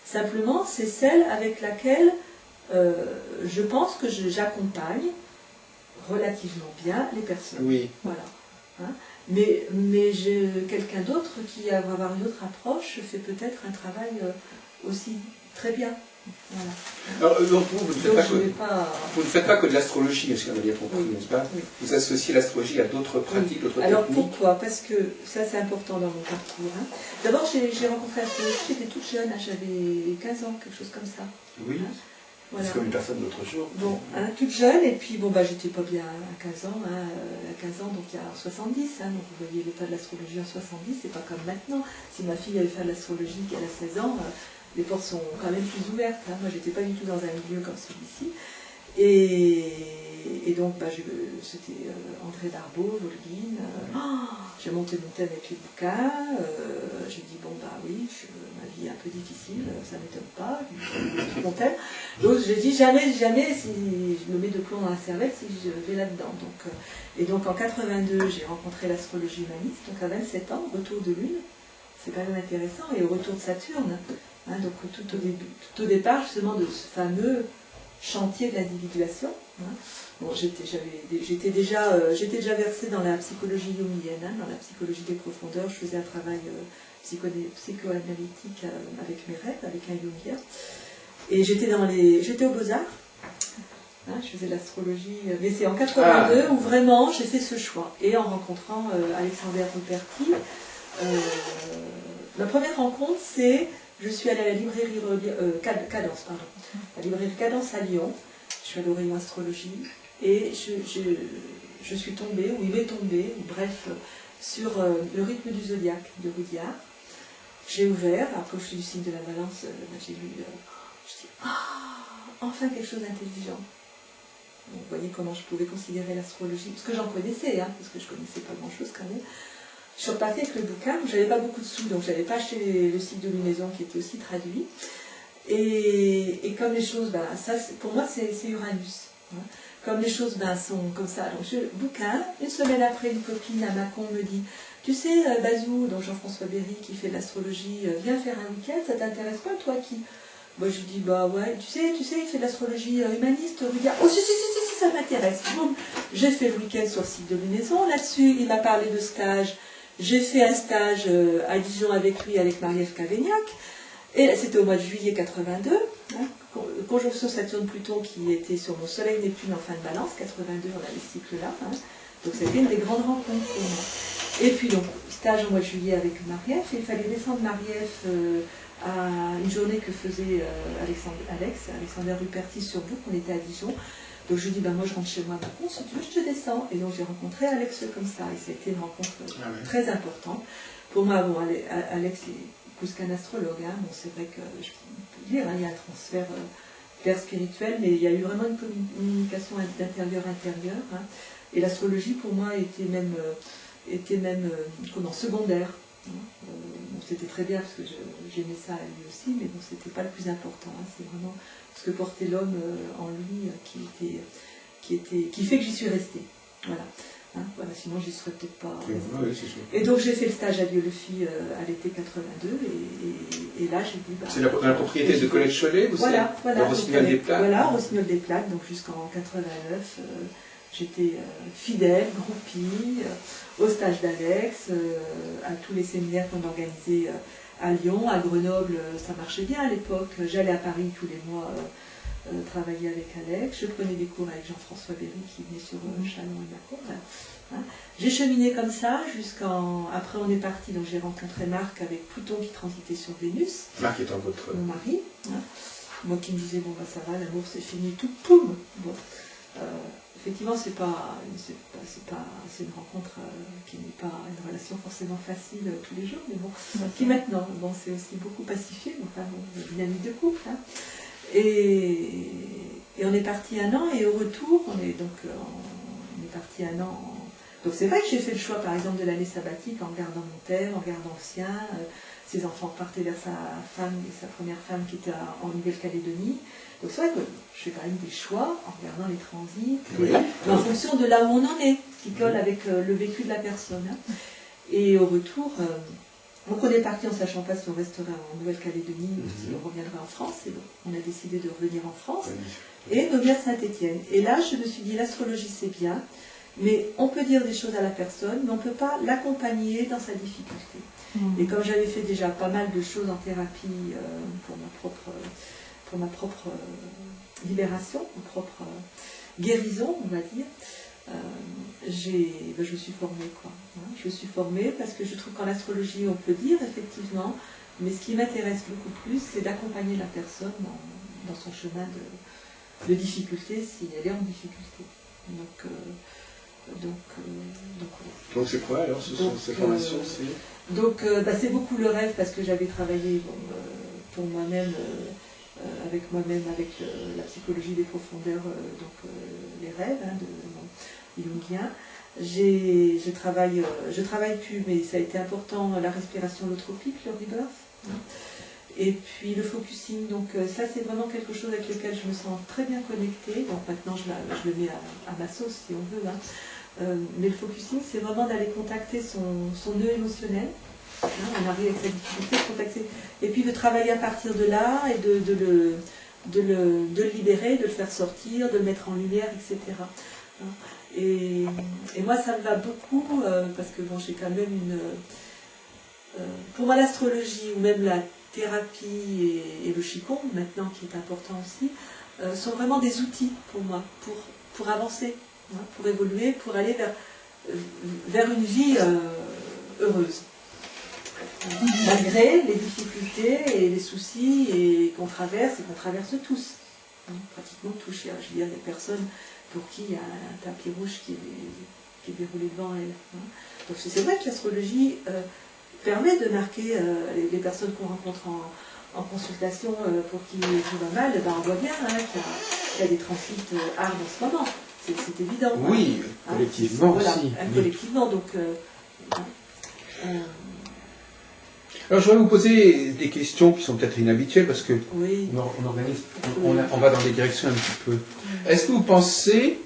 Simplement, c'est celle avec laquelle je pense que j'accompagne relativement bien les personnes. Oui. Voilà. Hein, mais j'ai quelqu'un d'autre qui va avoir une autre approche, fait peut-être un travail aussi très bien. Voilà. Alors, donc vous ne faites pas que de l'astrologie, si on a bien compris, n'est-ce pas? Vous associez l'astrologie à d'autres pratiques, d'autres techniques. Alors pourquoi? Parce que ça c'est important dans mon parcours. Hein. D'abord j'ai rencontré l'astrologie, j'étais toute jeune, j'avais 15 ans, quelque chose comme ça. Oui. Hein. Voilà. C'est comme une personne d'autre jour. Bon, toute jeune, et puis j'étais pas bien à 15 ans, à 15 ans, donc il y a 70, donc vous voyez l'état de l'astrologie en 70, c'est pas comme maintenant. Si ma fille allait faire de l'astrologie qu'elle a 16 ans, les portes sont quand même plus ouvertes. Hein. Moi j'étais pas du tout dans un milieu comme celui-ci. Et donc c'était André Darbo, Volguine, j'ai monté mon thème avec les bouquins, j'ai dit oui, ma vie est un peu difficile, ça ne m'étonne pas, mon thème. Donc j'ai dit jamais si je me mets de plomb dans la cervelle si je vais là-dedans. Et donc en 82 j'ai rencontré l'astrologie humaniste, donc à 27 ans, retour de lune, c'est quand même intéressant, et au retour de Saturne, hein, donc tout au départ justement de ce fameux chantier de l'individuation. Hein. Bon, j'étais déjà versée dans la psychologie jungienne, hein, dans la psychologie des profondeurs. Je faisais un travail psychoanalytique avec mes rêves, avec un jungien. Et j'étais aux Beaux-Arts. Hein, je faisais l'astrologie, mais c'est en 82 où vraiment j'ai fait ce choix. Et en rencontrant Alexander Ruperti, ma première rencontre, je suis allée à la librairie Cadence, la librairie Cadence à Lyon. Je suis allée au rayon astrologie et je suis tombée, ou il m'est tombé, bref, sur le rythme du zodiaque de Rudyard. J'ai ouvert, après je suis du signe de la Balance, j'ai lu, je dis enfin quelque chose d'intelligent. Vous voyez comment je pouvais considérer l'astrologie, parce que j'en connaissais, hein, parce que je ne connaissais pas grand-chose quand même. je suis repartie avec le bouquin. J'avais pas beaucoup de sous, donc j'avais pas acheté le cycle de lunaison qui était aussi traduit. Et comme les choses, ben, ça, pour moi, c'est Uranus. Hein. Comme les choses sont comme ça. Donc, bouquin, une semaine après, une copine à Mâcon me dit, tu sais, Bazou, donc Jean-François Berry, qui fait de l'astrologie, viens faire un week-end, ça t'intéresse pas, toi qui... Moi, je dis, bah ouais, tu sais, il fait de l'astrologie humaniste, regarde. Oh, si, ça m'intéresse. Bon, j'ai fait le week-end sur le site de lunaison. Là-dessus, il m'a parlé de stage. J'ai fait un stage à Dijon avec lui, avec Marie-Ève Cavaignac. Et c'était au mois de juillet 82. Hein, conjonction Saturne-Pluton qui était sur mon soleil Neptune en fin de balance. 82, on a les cycles-là. Hein. Donc, c'était une des grandes rencontres pour moi. Et puis, donc, stage au mois de juillet avec Marie-Ève. Il fallait descendre Marie-Ève à une journée que faisait Alexander Ruperti sur Bouc, on était à Dijon. Donc je lui dis, ben moi je rentre chez moi à Mâcon, si tu veux je te descends. Et donc j'ai rencontré Alex comme ça, et c'était une rencontre très importante. Pour moi, bon, Alex est plus qu'un astrologue, hein. Bon, c'est vrai que je peux dire, hein, il y a un transfert vers spirituel, mais il y a eu vraiment une communication d'intérieur-intérieur. Hein. Et l'astrologie pour moi était même secondaire. Bon, c'était très bien parce que j'aimais ça à lui aussi, mais bon, c'était pas le plus important. Hein. C'est vraiment ce que portait l'homme en lui qui fait que j'y suis restée. Voilà. Hein, voilà, sinon j'y serais peut-être pas restée. Et donc j'ai fait le stage à Dieu-le-Fit à l'été 82 et là j'ai dit... Bah, c'est la propriété de Colette Chollet ou voilà, Rossignol des Plaques. Voilà, Rossignol des Plaques, donc jusqu'en 89. J'étais fidèle, groupie, au stage d'Alex, à tous les séminaires qu'on organisait à Lyon, à Grenoble, ça marchait bien à l'époque. J'allais à Paris tous les mois travailler avec Alex. Je prenais des cours avec Jean-François Berry qui venait sur Chalon et Mâcon. Hein. J'ai cheminé comme ça jusqu'en... Après on est parti, donc j'ai rencontré Marc avec Pluton qui transitait sur Vénus. Marc étant votre... Mon mari. Hein. Moi qui me disais, bon bah ça va, l'amour c'est fini, tout, poum. Bon. Effectivement, c'est une rencontre qui n'est pas une relation forcément facile tous les jours, mais bon, qui maintenant, bon, c'est aussi beaucoup pacifié, enfin, bon, la dynamique de couple. Hein. Et on est parti 1 an, et au retour, on est parti 1 an. Donc c'est vrai que j'ai fait le choix, par exemple, de l'année sabbatique en regardant mon père, en regardant le sien. Ses enfants partaient vers sa première femme qui était en Nouvelle-Calédonie. Donc c'est vrai que je fais quand même des choix en regardant les transits, en fonction de là où on en est, ce qui colle avec le vécu de la personne. Hein. Et au retour, donc on est parti en sachant pas si on resterait en Nouvelle-Calédonie ou si on reviendrait en France. Et donc on a décidé de revenir en France et de venir à Saint-Étienne. Et là, je me suis dit, l'astrologie c'est bien, mais on peut dire des choses à la personne, mais on ne peut pas l'accompagner dans sa difficulté. Et comme j'avais fait déjà pas mal de choses en thérapie pour ma propre libération, ma propre guérison, on va dire, je me suis formée, quoi. Hein, je me suis formée parce que je trouve qu'en astrologie, on peut dire effectivement, mais ce qui m'intéresse beaucoup plus, c'est d'accompagner la personne dans son chemin de difficulté, si elle est en difficulté. Donc c'est quoi alors cette formation c'est beaucoup le rêve parce que j'avais travaillé pour moi-même, avec la psychologie des profondeurs, les rêves de jungien. Je travaille plus, mais ça a été important, la respiration holotropique, le rebirth. Hein. Et puis le focusing, donc ça c'est vraiment quelque chose avec lequel je me sens très bien connectée. Donc maintenant je le mets à ma sauce si on veut. Hein. Mais le focusing, c'est vraiment d'aller contacter son nœud émotionnel. Hein, on arrive avec sa difficulté de contacter. Et puis de travailler à partir de là et de le libérer, de le faire sortir, de le mettre en lumière, etc. Hein. Et moi ça me va beaucoup parce que bon, j'ai quand même pour moi l'astrologie ou même la thérapie et le Qigong maintenant qui est important aussi sont vraiment des outils pour moi pour avancer, hein, pour évoluer, pour aller vers une vie heureuse. Malgré les difficultés et les soucis qu'on traverse tous. Hein, pratiquement tous. Je veux dire, il y a personne pour qui il y a un tapis rouge qui est déroulé devant elle. Hein. Donc c'est vrai que l'astrologie permet de marquer les personnes qu'on rencontre en consultation pour qui tout va mal. Ben on voit bien hein, qu'il y a des transits hard en ce moment. C'est évident. Oui, hein. Collectivement voilà, aussi. Collectivement, donc... Alors, je vais vous poser des questions qui sont peut-être inhabituelles parce que Oui. on va dans des directions un petit peu. Est-ce que vous pensez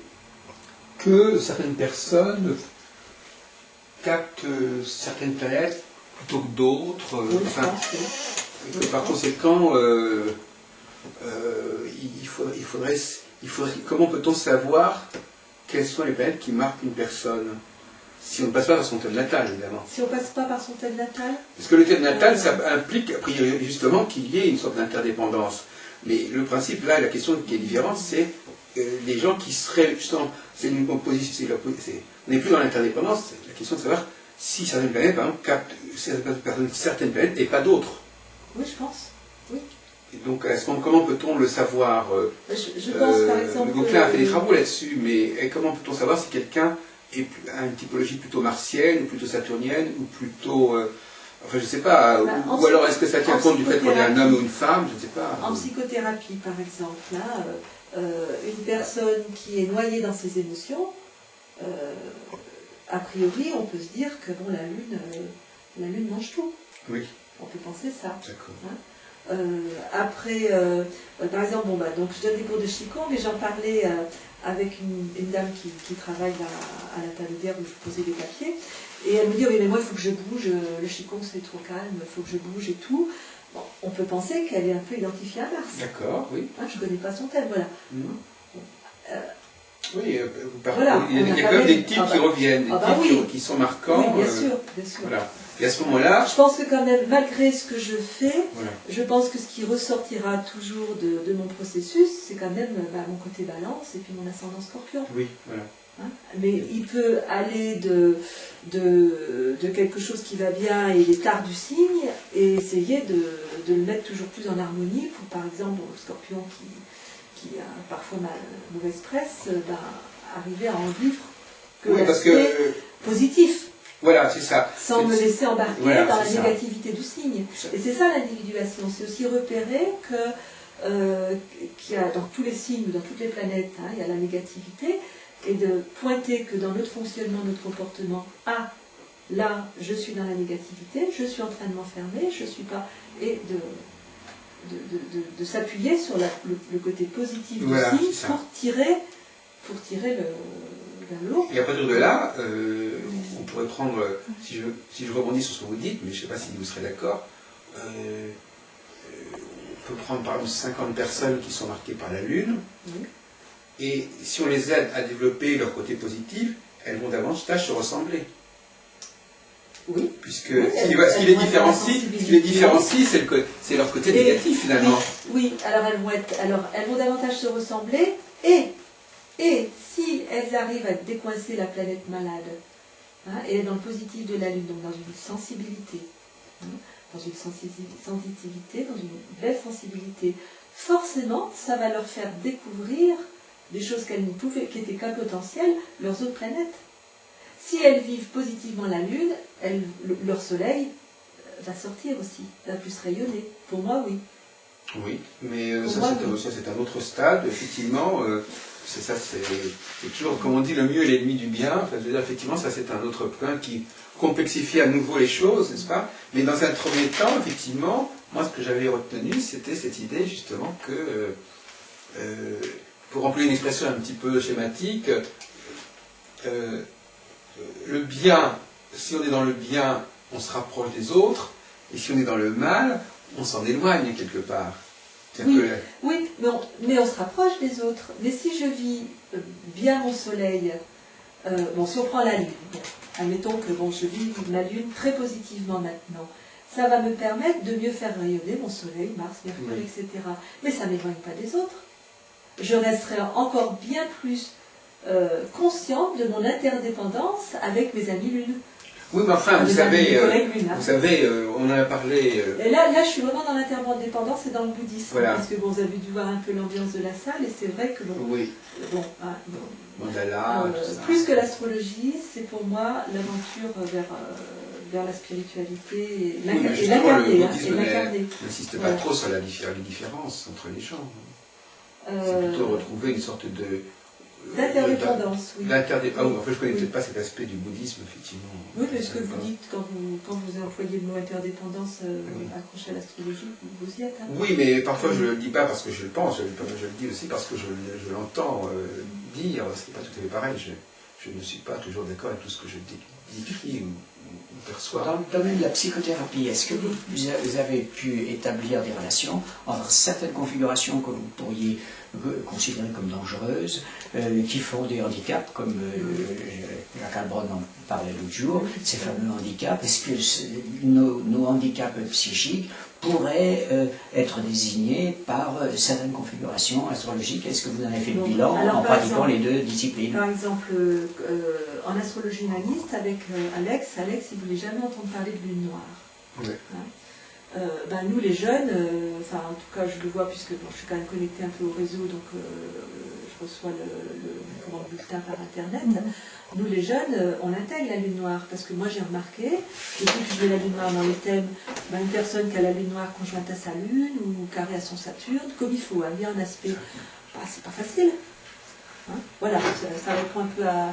que certaines personnes captent certaines planètes plutôt que d'autres, Oui, je enfin, pense, oui. que par conséquent, comment peut-on savoir quelles sont les planètes qui marquent une personne si on ne passe pas par son thème natal, évidemment. Si on ne passe pas par son thème natal? Parce que le thème natal, ça implique, a priori, justement, qu'il y ait une sorte d'interdépendance. Mais le principe, là, la question qui est différente, c'est les gens qui seraient, justement, c'est une opposition, on n'est plus dans l'interdépendance, c'est la question de savoir si certaines planètes, par exemple, captent certaines planètes et pas d'autres. Oui, je pense. Oui. Et donc, comment peut-on le savoir? Je pense, par exemple... Le Gauquelin a fait des travaux là-dessus, mais comment peut-on savoir si quelqu'un a une typologie plutôt martienne, ou plutôt saturnienne, ou plutôt... enfin, je ne sais pas. Ou alors, est-ce que ça tient compte du fait qu'on est un homme ou une femme? Je ne sais pas. En psychothérapie, par exemple, là, une personne qui est noyée dans ses émotions, a priori, on peut se dire que bon, la Lune mange tout. Oui. On peut penser ça. D'accord. Hein. Après, par exemple, donc je donne des cours de Qigong et j'en parlais avec une dame qui travaille à la Tablière où je posais des papiers. Et elle me dit, oui, mais moi, il faut que je bouge, le Qigong c'est trop calme, il faut que je bouge et tout. Bon, on peut penser qu'elle est un peu identifiée à Mars. D'accord, oui. Hein, je ne connais pas son thème, voilà. Oui, voilà, il y a quand même des types qui reviennent, des types qui sont marquants. Oui, bien sûr, bien sûr. Voilà. Et à ce moment-là... Je pense que quand même, malgré ce que je fais, voilà. je pense que ce qui ressortira toujours de mon processus, c'est quand même mon côté balance et puis mon ascendant scorpion. Oui, voilà. Hein, mais il peut aller de quelque chose qui va bien et des tares du signe et essayer de le mettre toujours plus en harmonie pour, par exemple, le scorpion qui a parfois mauvaise presse, arriver à en vivre que l'aspect positif. Voilà, c'est ça. Sans me laisser embarquer dans la ça. négativité du signe. Et c'est ça l'individuation. C'est aussi repérer qu'il y a dans tous les signes, dans toutes les planètes, hein, il y a la négativité, et de pointer que dans notre fonctionnement, notre comportement, là, je suis dans la négativité, je suis en train de m'enfermer, je suis pas... Et de s'appuyer sur le côté positif du signe pour tirer vers l'eau. Et à partir de là, on pourrait prendre, si je rebondis sur ce que vous dites, mais je ne sais pas si vous serez d'accord, on peut prendre par exemple 50 personnes qui sont marquées par la Lune, et si on les aide à développer leur côté positif, elles vont davantage se ressembler. Oui. Puisque ce qui les différencie, c'est leur côté négatif finalement. Oui, alors elles vont davantage se ressembler, et si elles arrivent à décoincer la planète malade, hein, et dans le positif de la Lune, donc dans une sensibilité, hein, dans une sensibilité, dans une belle sensibilité, forcément, ça va leur faire découvrir des choses qu'elles ne pouvaient, qui étaient qu'un potentiel, leurs autres planètes. Si elles vivent positivement la Lune, leur soleil va sortir aussi, va plus rayonner. Pour moi, oui. Oui, mais ça c'est un autre stade, effectivement. C'est toujours, comme on dit, le mieux est l'ennemi du bien. Enfin, je veux dire, effectivement, ça c'est un autre point qui complexifie à nouveau les choses, n'est-ce pas? Mais dans un premier temps, effectivement, moi ce que j'avais retenu, c'était cette idée justement que, pour employer une expression un petit peu schématique, le bien, si on est dans le bien, on se rapproche des autres, et si on est dans le mal, on s'en éloigne quelque part. Oui, mais on se rapproche des autres. Mais si je vis bien mon soleil, si on prend la Lune, admettons que je vis la Lune très positivement maintenant, ça va me permettre de mieux faire rayonner mon soleil, Mars, Mercure, etc. Mais ça ne m'éloigne pas des autres. Je resterai encore bien plus consciente de mon interdépendance avec mes amis Lune. Oui, mais enfin, vous savez, on en a parlé... Et là, je suis vraiment dans l'interdépendance et dans le bouddhisme. Voilà. Parce que vous avez dû voir un peu l'ambiance de la salle, et c'est vrai que... Mandala, plus que l'astrologie, c'est pour moi l'aventure vers la spiritualité et l'incarner. Le bouddhisme n'insiste pas trop sur les différences entre les gens. C'est plutôt retrouver une sorte de D'interdépendance, oui. Ah oui, en fait, je ne connais peut-être pas cet aspect du bouddhisme, effectivement. Oui, mais ce que vous dites quand vous employez le mot interdépendance accroché à l'astrologie, vous y êtes. Hein. Oui, mais parfois je ne le dis pas parce que je le pense, je le dis aussi parce que je l'entends dire, ce n'est pas tout à fait pareil. Je ne suis pas toujours d'accord avec tout ce que je décris ou perçois. Dans le domaine de la psychothérapie, est-ce que vous avez pu établir des relations entre certaines configurations que vous pourriez considérer comme dangereuses, qui font des handicaps, comme Jacques Albron en parlait l'autre jour, ces fameux handicaps? Est-ce que nos handicaps psychiques pourraient être désignés par certaines configurations astrologiques? Est-ce que vous en avez fait le bilan en pratiquant les deux disciplines? Par exemple, en astrologie humaniste, avec Alex, il ne voulait jamais entendre parler de lune noire. Oui. Hein, nous les jeunes, enfin en tout cas je le vois puisque je suis quand même connectée un peu au réseau, donc je reçois le bulletin par internet. Nous les jeunes, on intègre la lune noire parce que moi j'ai remarqué, depuis que je mets la lune noire dans les thèmes, une personne qui a la lune noire conjointe à sa lune ou carrée à son Saturne, comme il faut, il y a un aspect, c'est pas facile. Hein, voilà, ça répond un peu à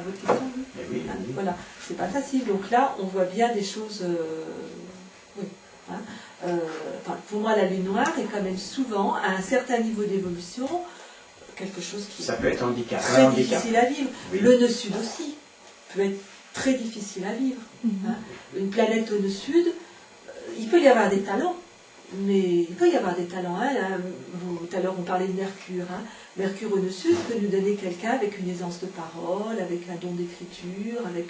votre question. Oui. Voilà, c'est pas facile. Donc là, on voit bien des choses. Pour moi, la lune noire est quand même souvent, à un certain niveau d'évolution, quelque chose qui ça peut être très difficile à vivre. Oui. Le nœud sud aussi peut être très difficile à vivre. Hein. Une planète au nœud sud, il peut y avoir des talents. Mais il peut y avoir des talents. Hein. Tout à l'heure, on parlait de Mercure. Hein. Mercure au nœud sud peut nous donner quelqu'un avec une aisance de parole, avec un don d'écriture, avec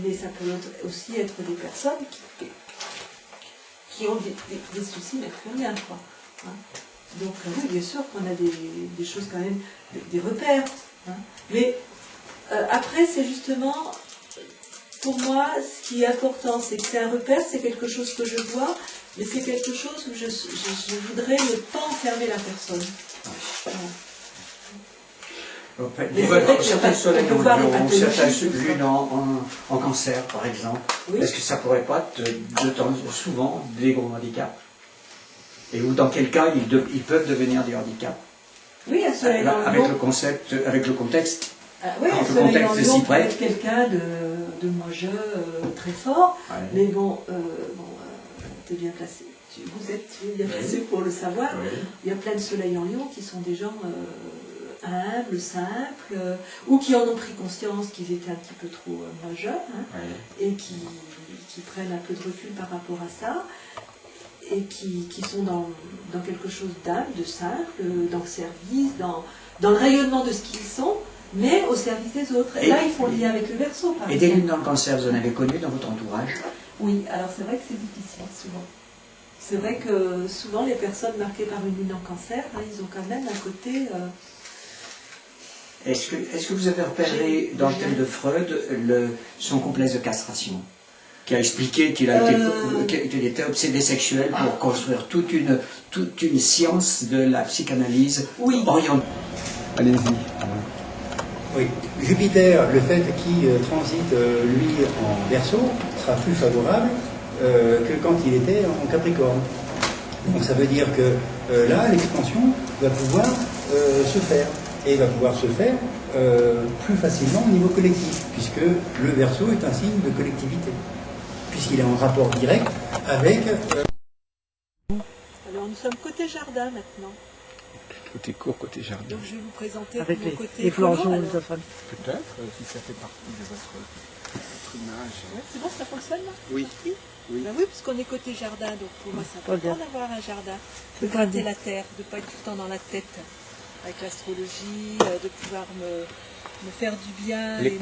mais ça peut aussi être des personnes qui ont des soucis mercuriens, quoi. Hein. Donc oui, bien sûr qu'on a des choses quand même, des repères. Hein. Mais après, c'est justement, pour moi, ce qui est important, c'est que c'est un repère, c'est quelque chose que je vois, mais c'est quelque chose où je voudrais ne pas enfermer la personne. Voilà. Certains soleils en lion, certaines lunes en cancer, par exemple. Oui. Est-ce que ça pourrait pas être souvent des gros handicaps? Et ou dans quel cas ils peuvent devenir des handicaps? Oui, un soleil en lion. Avec le contexte. Oui, un soleil en lion peut être quelqu'un de mangeux très fort, ouais. Mais t'es bien placé. Vous êtes bien placé pour le savoir. Oui. Il y a plein de soleils en lion qui sont des gens humbles, simples, ou qui en ont pris conscience qu'ils étaient un petit peu trop majeurs, et qui prennent un peu de recul par rapport à ça, et qui sont dans quelque chose d'humble, de simple, dans le service, dans le rayonnement de ce qu'ils sont, mais au service des autres. Et là, ils font le lien avec le Verseau, par exemple. Et des lunes dans le cancer, vous en avez connu dans votre entourage? Oui, alors c'est vrai que c'est difficile, souvent. C'est vrai que souvent, les personnes marquées par une lune en cancer, ils ont quand même un côté... Est-ce que vous avez repéré dans le thème de Freud son complexe de castration, qui a expliqué qu'il était obsédé sexuel pour construire toute une science de la psychanalyse orientée? Allez-y. Oui, Jupiter, le fait qu'il transite lui en Verseau, sera plus favorable que quand il était en Capricorne. Donc ça veut dire que là, l'expansion va pouvoir se faire. Et va pouvoir se faire plus facilement au niveau collectif, puisque le Verseau est un signe de collectivité, puisqu'il est en rapport direct avec... Alors nous sommes côté jardin maintenant. Côté court, côté jardin. Donc je vais vous présenter avec mon côté les flangeons. Peut-être, si ça fait partie de votre image. Ouais, c'est bon, ça fonctionne là? Oui. Oui, oui, parce qu'on est côté jardin, donc pour moi c'est important d'avoir un jardin, de gratter la terre, de ne pas être tout le temps dans la tête avec l'astrologie, de pouvoir me faire du bien, et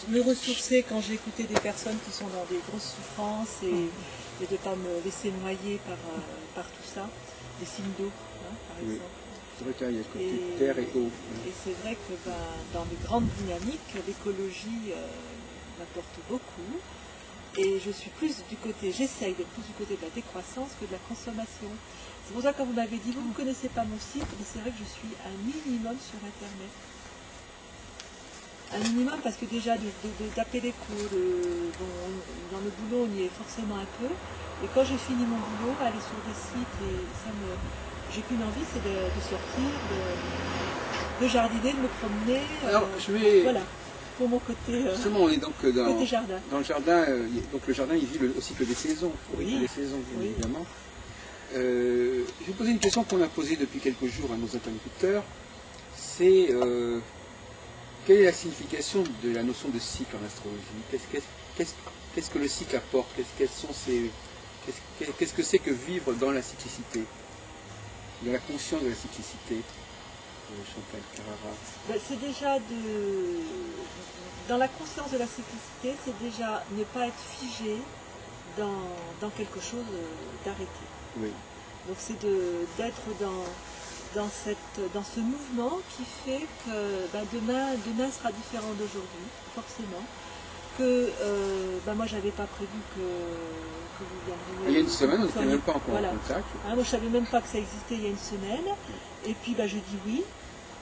me ressourcer quand j'ai écouté des personnes qui sont dans des grosses souffrances et de ne pas me laisser noyer par tout ça, des signes d'eau, par exemple. C'est vrai qu'il y a côté terre et eau. Et c'est vrai que dans les grandes dynamiques, l'écologie m'apporte beaucoup. Et je suis j'essaye d'être plus du côté de la décroissance que de la consommation. C'est pour ça que quand vous m'avez dit, vous ne connaissez pas mon site, mais c'est vrai que je suis un minimum sur Internet. Un minimum parce que déjà d'appeler les cours, dans le boulot on y est forcément un peu. Et quand j'ai fini mon boulot, aller sur des sites, j'ai qu'une envie, c'est de sortir, de jardiner, de me promener. Alors, je vais... Voilà, pour mon côté, Justement, on est donc côté jardin. dans le jardin. Donc le jardin, il vit au cycle des saisons. Oui. Les saisons, bien Oui. évidemment. Je vais vous poser une question qu'on a posée depuis quelques jours à nos interlocuteurs. C'est quelle est la signification de la notion de cycle en astrologie? Qu'est-ce que le cycle apporte? Qu'est-ce que c'est que vivre dans la cyclicité, dans la conscience de la cyclicité? Chantal Carrara. Ben, c'est déjà dans la conscience de la cyclicité, c'est déjà ne pas être figé dans quelque chose d'arrêté. Oui. Donc c'est d'être dans ce mouvement qui fait que ben, demain sera différent d'aujourd'hui, forcément. Que moi j'avais pas prévu que vous viendriez. Il y a une semaine, on n'était même pas encore voilà. en contact. Hein, moi je savais même pas que ça existait il y a une semaine. Et puis je dis oui.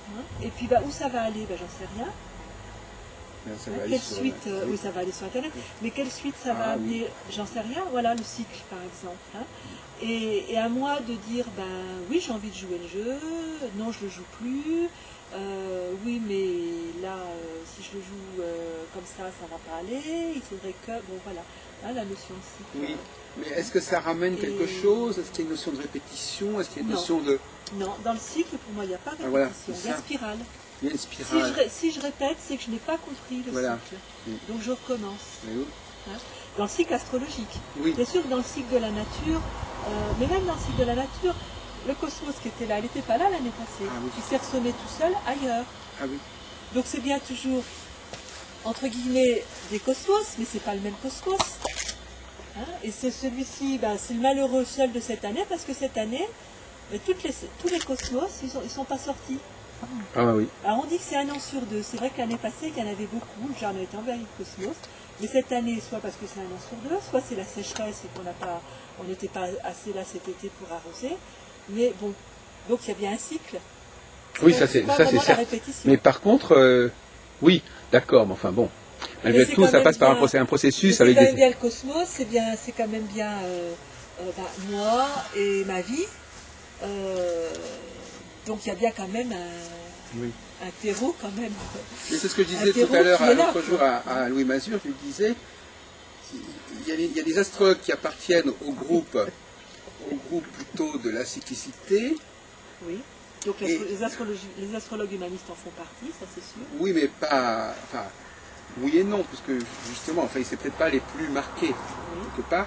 Hein. Et puis où ça va aller, j'en sais rien. Ça va aller Quelle sur suite, oui ça va aller sur Internet, mais quelle suite ça va amener, j'en sais rien, voilà le cycle par exemple. Hein. Et à moi de dire, oui j'ai envie de jouer le jeu, non je le joue plus, oui mais là si je le joue comme ça va pas aller, il faudrait que, bon voilà, hein, la notion de cycle. Oui, mais est-ce que ça ramène quelque chose? Est-ce qu'il y a une notion de répétition? Est-ce qu'il y a une notion de... Non, dans le cycle pour moi il n'y a pas de répétition, voilà, il y a spirale. Il y a une spirale. Si je répète, c'est que je n'ai pas compris le cycle. Oui. Donc je recommence. Oui. Hein. Dans le cycle astrologique. Oui. Bien sûr que dans le cycle de la nature, mais même dans le cycle de la nature, le cosmos qui était là, elle n'était pas là l'année passée. Ah oui. Il s'est ressemé tout seul ailleurs. Ah oui. Donc c'est bien toujours, entre guillemets, des cosmos, mais c'est pas le même cosmos. Hein. Et c'est celui-ci, c'est le malheureux seul de cette année, parce que cette année, tous les cosmos, ils sont pas sortis. Ah oui. Alors on dit que c'est 1 an sur 2. C'est vrai que l'année passée, il y en avait beaucoup. Le jardin était envahi de cosmos. Mais cette année, soit parce que c'est 1 an sur 2, soit c'est la sécheresse et on n'était pas assez là cet été pour arroser. Mais bon, donc il y a bien un cycle. Oui, ça c'est certes. Mais par contre, oui, d'accord, mais enfin bon. Malgré tout, ça passe par un processus avec des... C'est quand même bien le cosmos, c'est quand même bien moi et ma vie. Donc il y a bien quand même un terreau quand même. C'est ce que je disais tout à l'heure, l'autre jour à Louis Mazur, je lui disais, il y a des astrologues qui appartiennent au groupe plutôt de la cyclicité. Oui, donc les astrologues humanistes en font partie, ça c'est sûr. Oui, mais pas... Enfin, oui et non, puisque justement, c'est peut-être pas les plus marqués, quelque part.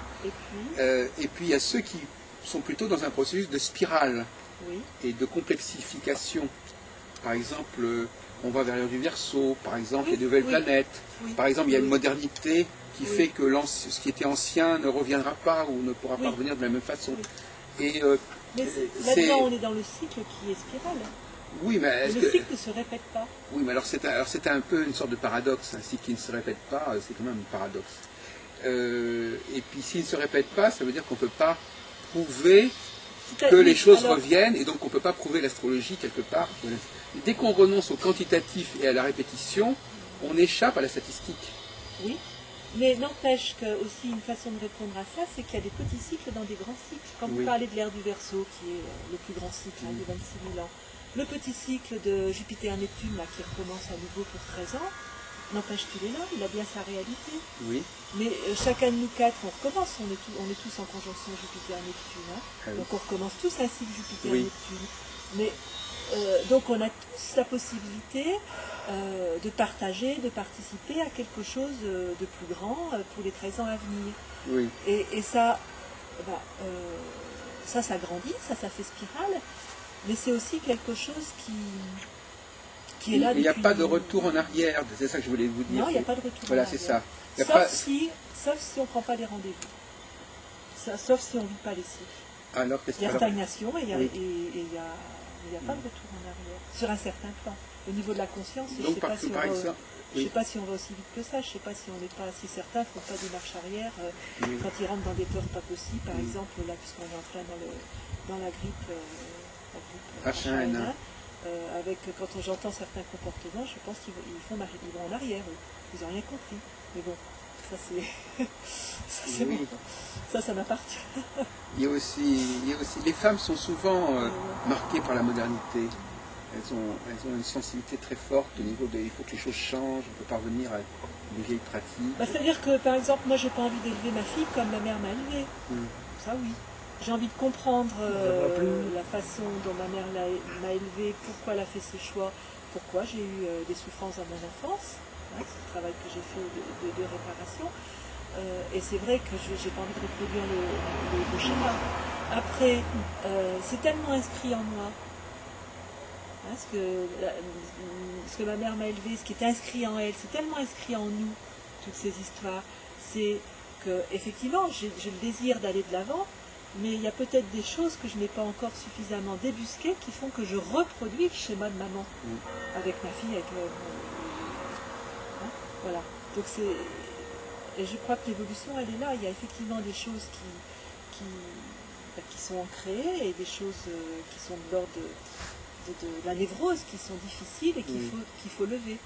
Et puis il y a ceux qui sont plutôt dans un processus de spirale. Oui. Et de complexification. Par exemple, on va vers l'heure du Verseau, par exemple, il y a de nouvelles planètes. Oui. Par exemple, il y a une modernité qui fait que ce qui était ancien ne reviendra pas ou ne pourra pas revenir de la même façon. Oui. Et mais là-dedans, on est dans le cycle qui est spirale. Oui, mais le cycle ne se répète pas. Oui, mais alors c'est un peu une sorte de paradoxe. Un cycle qui ne se répète pas, c'est quand même un paradoxe. Et puis s'il ne se répète pas, ça veut dire qu'on ne peut pas prouver que les choses reviennent, et donc on ne peut pas prouver l'astrologie quelque part. Dès qu'on renonce au quantitatif et à la répétition, on échappe à la statistique. Oui, mais n'empêche que aussi une façon de répondre à ça, c'est qu'il y a des petits cycles dans des grands cycles. Quand vous parlez de l'ère du Verseau, qui est le plus grand cycle de 26 000 ans, le petit cycle de Jupiter-Neptune, qui recommence à nouveau pour 13 ans, n'empêche qu'il est là, il a bien sa réalité. Oui. Mais chacun de nous quatre, on recommence, on est tous en conjonction Jupiter-Neptune. Hein. Ah oui. Donc on recommence tous un cycle Jupiter-Neptune. Mais donc on a tous la possibilité de partager, de participer à quelque chose de plus grand pour les 13 ans à venir. Oui. Et ça, ça grandit, ça fait spirale, mais c'est aussi quelque chose qui est là. Il n'y a pas de retour en arrière, c'est ça que je voulais vous dire. Non, il n'y a pas de retour en arrière. Voilà, c'est ça. Sauf si on ne prend pas les rendez-vous. Sauf si on ne vit pas les cycles. Alors, il y a stagnation et il n'y a pas de retour en arrière. Sur un certain plan. Au niveau de la conscience, je ne sais pas si on va aussi vite que ça. Je ne sais pas si on n'est pas si certains ne font pas des marches arrière quand ils rentrent dans des peurs pas possibles. Par exemple, là, puisqu'on est en plein dans la grippe H1N1. Quand j'entends certains comportements, je pense qu'ils vont en arrière. Ils n'ont rien compris. Mais bon, ça c'est bon. Ça m'appartient. Il y a aussi, les femmes sont souvent marquées par la modernité. elles ont une sensibilité très forte au niveau il faut que les choses changent, on peut parvenir à des vieilles pratiques. C'est-à-dire que, par exemple, moi, j'ai pas envie d'élever ma fille comme ma mère m'a élevée. Ça, oui. J'ai envie de comprendre la façon dont ma mère m'a élevée, pourquoi elle a fait ce choix, pourquoi j'ai eu des souffrances dans mon enfance. Hein, c'est le travail que j'ai fait de réparation. Et c'est vrai que je n'ai pas envie de reproduire le schéma. Après, c'est tellement inscrit en moi. Hein, ce que ma mère m'a élevé, ce qui est inscrit en elle, c'est tellement inscrit en nous, toutes ces histoires. C'est que, effectivement, j'ai le désir d'aller de l'avant, mais il y a peut-être des choses que je n'ai pas encore suffisamment débusquées qui font que je reproduis le schéma de maman avec ma fille, avec hein, voilà. Donc et je crois que l'évolution, elle est là. Il y a effectivement des choses qui sont ancrées et des choses qui sont de l'ordre de la névrose, qui sont difficiles et qu'il faut lever.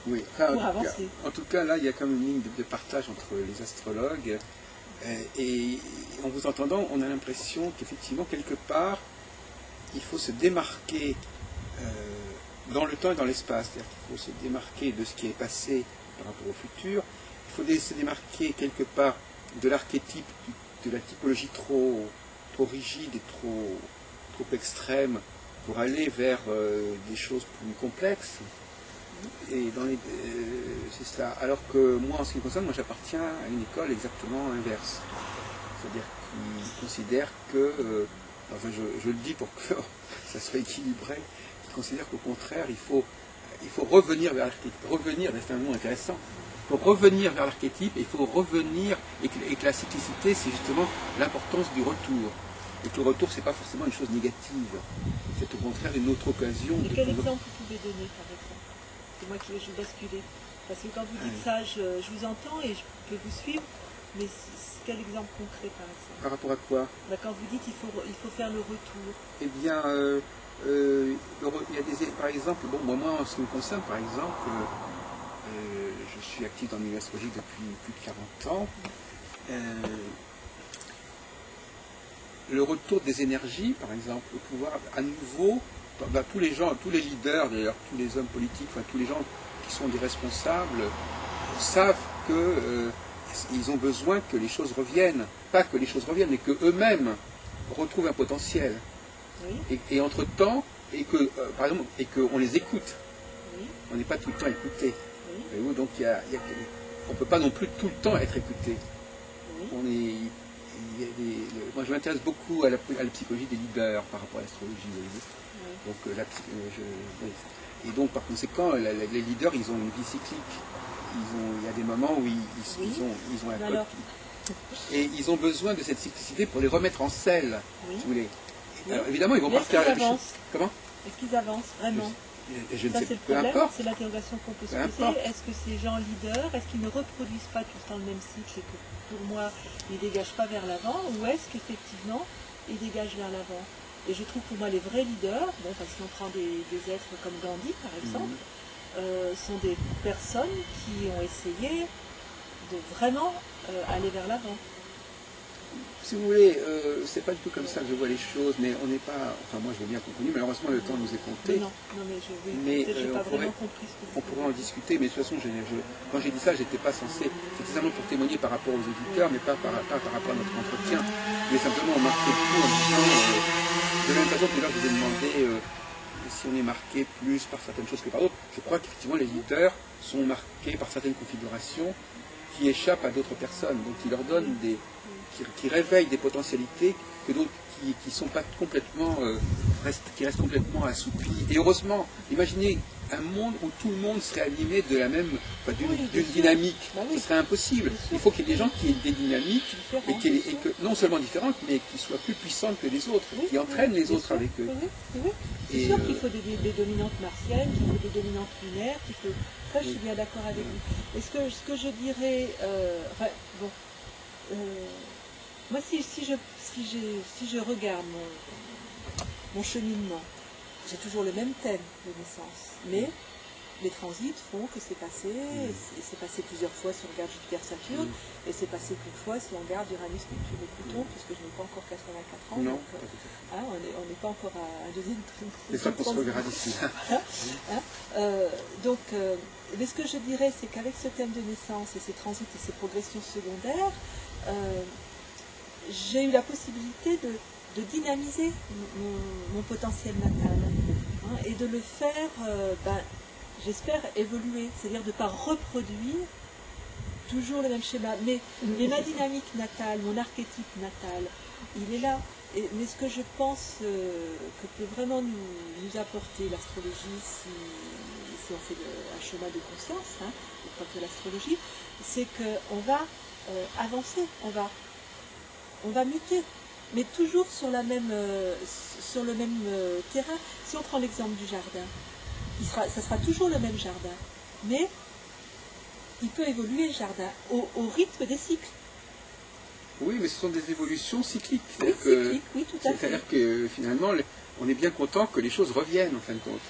Oui, pour avancer. En tout cas, là, il y a quand même une ligne de partage entre les astrologues. Et en vous entendant, on a l'impression qu'effectivement, quelque part, il faut se démarquer dans le temps et dans l'espace. C'est-à-dire qu'il faut se démarquer de ce qui est passé par rapport au futur. Il faut se démarquer quelque part de l'archétype, de la typologie trop rigide et trop extrême pour aller vers des choses plus complexes. Et c'est cela. Alors que moi, en ce qui me concerne, j'appartiens à une école exactement inverse. C'est-à-dire qui considère que, enfin je le dis pour que ça soit équilibré, qui considère qu'au contraire, il faut revenir vers l'archétype. Revenir, c'est un mot intéressant. Il faut revenir vers l'archétype, et il faut revenir, et que la cyclicité, c'est justement l'importance du retour. Et que le retour, c'est pas forcément une chose négative. C'est au contraire une autre occasion. Et quel exemple vous pouvez donner, par exemple? C'est moi qui vais basculer. Parce que quand vous dites ça, je vous entends et je peux vous suivre, mais quel exemple concret, par exemple? Par rapport à quoi? Quand vous dites qu'il faut faire le retour. Eh bien, il y a par exemple, moi en ce qui me concerne, par exemple, je suis actif dans le milieu astrologique depuis plus de 40 ans. Le retour des énergies, par exemple, le pouvoir à nouveau, tous les gens, tous les leaders, d'ailleurs, tous les hommes politiques, enfin, tous les gens qui sont des responsables, savent qu'ils ont besoin que les choses reviennent. Pas que les choses reviennent, mais qu'eux-mêmes retrouvent un potentiel. Oui. Et entre-temps, par exemple, et qu'on les écoute. Oui. On n'est pas tout le temps écouté. Oui. Donc on ne peut pas non plus tout le temps être écouté. Oui. Moi je m'intéresse beaucoup à la psychologie des leaders par rapport à l'astrologie. Oui. Donc, et donc par conséquent, les leaders, ils ont une vie cyclique. Il y a des moments où ils ont un code. Et ils ont besoin de cette cyclicité pour les remettre en selle, si vous voulez. Alors, évidemment, ils vont pas faire... Comment? Est-ce qu'ils avancent vraiment? Je ne Ça, sais, c'est le peu problème, importe. c'est l'interrogation qu'on peut se Peu poser. importe. Est-ce que ces gens leaders, est-ce qu'ils ne reproduisent pas tout le temps le même cycle et que pour moi, ils ne dégagent pas vers l'avant, ou est-ce qu'effectivement, ils dégagent vers l'avant? Et je trouve pour moi les vrais leaders, si on prend des êtres comme Gandhi par exemple, sont des personnes qui ont essayé de vraiment aller vers l'avant. Si vous voulez, c'est pas du tout comme ça que je vois les choses, mais on n'est pas... Enfin, moi je veux bien comprendre, malheureusement le temps nous est compté. Non, mais j'ai pas vraiment compris ce que vous on pourrait en discuter, mais de toute façon, quand j'ai dit ça, j'étais pas censé... C'était simplement pour témoigner par rapport aux auditeurs, mais pas par rapport à notre entretien. Mais simplement marquer le coup en disant... de la même façon que là, je vous ai demandé si on est marqué plus par certaines choses que par d'autres. Je crois qu'effectivement, les leaders sont marqués par certaines configurations qui échappent à d'autres personnes, donc qui leur donnent qui réveillent des potentialités que d'autres qui sont pas complètement qui restent complètement assoupis. Et heureusement, imaginez un monde où tout le monde serait animé de la même d'une dynamique. Ce serait impossible. Il faut qu'il y ait des gens qui aient des dynamiques et que non seulement différentes, mais qui soient plus puissantes que les autres, qui entraînent les autres avec eux. C'est sûr qu'il faut des dominantes martiennes, qu'il faut des dominantes lunaires, qu'il faut. Ça, je suis bien d'accord avec vous. Et ce que je dirais, moi, si je regarde mon cheminement, j'ai toujours le même thème de naissance, mais les transits font que c'est passé, et c'est passé plusieurs fois si on regarde Jupiter-Saturne, et c'est passé qu'une fois si on regarde Uranus-Neptune et Pluton, puisque je n'ai pas encore 84 ans. Non. Donc, on n'est pas encore à un deuxième trimestre. C'est ça qu'on se reverra d'ici là. Mais ce que je dirais, c'est qu'avec ce thème de naissance et ces transits et ces progressions secondaires, j'ai eu la possibilité de dynamiser mon potentiel natal, et de le faire, j'espère, évoluer, c'est-à-dire de ne pas reproduire toujours le même schéma. Mais ma dynamique natale, mon archétype natal, il est là. Mais ce que je pense que peut vraiment nous apporter l'astrologie, si on fait un chemin de conscience, pas que l'astrologie, c'est qu'on va avancer, on va muter, mais toujours sur le même terrain. Si on prend l'exemple du jardin, ça sera toujours le même jardin, mais il peut évoluer le jardin au rythme des cycles. Oui, mais ce sont des évolutions cycliques. Oui, cycliques, oui, tout à fait. C'est-à-dire que finalement, on est bien content que les choses reviennent en fin de compte.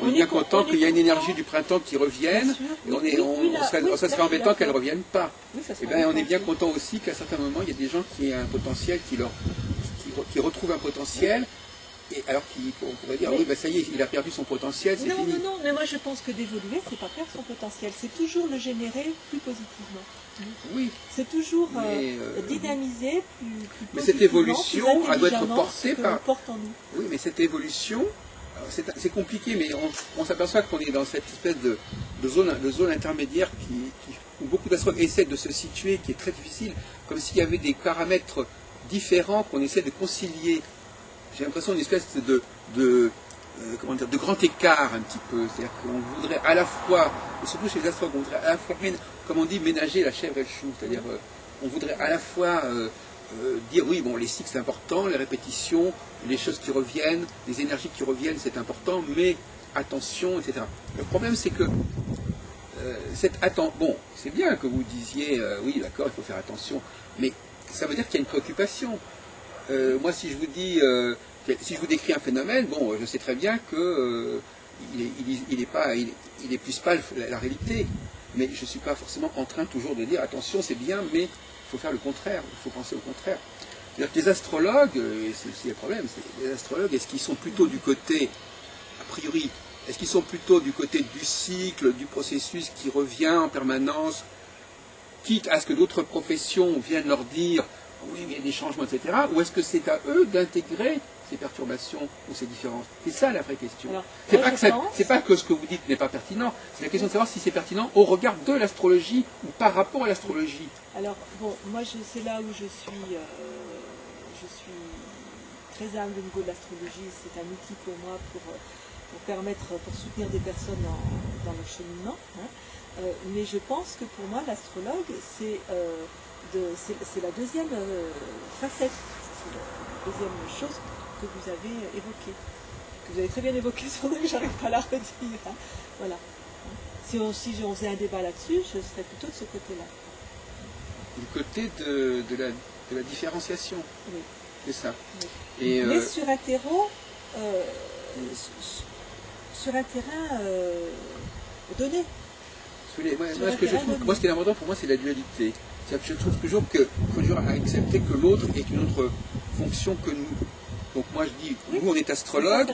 On est bien content qu'il y a une énergie du printemps qui revienne, et ça serait embêtant qu'elle ne revienne pas. Oui, Et bien, on est bien content aussi qu'à certains moments, il y a des gens qui ont un potentiel, qui retrouvent un potentiel, et alors qu'on pourrait dire, oui, ben ça y est, il a perdu son potentiel, c'est fini. Non, mais moi je pense que d'évoluer, c'est pas perdre son potentiel, c'est toujours le générer plus positivement. Oui. C'est toujours dynamiser plus mais cette évolution, elle doit être portée par... porte en nous. Oui, mais cette évolution, c'est compliqué, mais on s'aperçoit qu'on est dans cette espèce de zone intermédiaire où beaucoup d'astronomes essaient de se situer, qui est très difficile, comme s'il y avait des paramètres différents qu'on essaie de concilier. J'ai l'impression d'une espèce de grand écart un petit peu. C'est-à-dire qu'on voudrait à la fois, et surtout chez les astrologues, on voudrait à la fois, comme on dit, ménager la chèvre et le chou. C'est-à-dire on voudrait à la fois dire oui, bon, les cycles c'est important, les répétitions, les choses qui reviennent, les énergies qui reviennent c'est important, mais attention, etc. Le problème c'est que bon, c'est bien que vous disiez oui, d'accord, il faut faire attention, mais ça veut dire qu'il y a une préoccupation. Moi, si je vous décris un phénomène, bon, je sais très bien que il n'épuise pas la réalité, mais je ne suis pas forcément en train toujours de dire attention, c'est bien, mais il faut faire le contraire, il faut penser au contraire. C'est-à-dire que les astrologues, et c'est aussi le problème, c'est les astrologues, est-ce qu'ils sont plutôt du côté, a priori, est-ce qu'ils sont plutôt du côté du cycle, du processus qui revient en permanence, quitte à ce que d'autres professions viennent leur dire oui, il y a des changements, etc. Ou est-ce que c'est à eux d'intégrer ces perturbations ou ces différences? C'est ça la vraie question. C'est pas que ce que vous dites n'est pas pertinent, c'est la question de savoir si c'est pertinent au regard de l'astrologie ou par rapport à l'astrologie. Alors, bon, moi c'est là où je suis très humble au niveau de l'astrologie. C'est un outil pour moi pour soutenir des personnes dans leur cheminement. Mais je pense que pour moi, l'astrologue, c'est la deuxième facette, c'est la deuxième chose que vous avez évoquée, que vous avez très bien évoquée, c'est pour ça que j'arrive pas à la redire. Voilà. Si on faisait un débat là-dessus, je serais plutôt de ce côté-là. Du côté de la différenciation. Oui. C'est ça. Oui. Et mais sur un terreau, sur un terrain donné. Moi, ce qui est important pour moi, c'est la dualité. C'est-à-dire que je trouve toujours qu'il faut toujours accepter que l'autre ait une autre fonction que nous. Donc moi je dis, nous on est astrologue,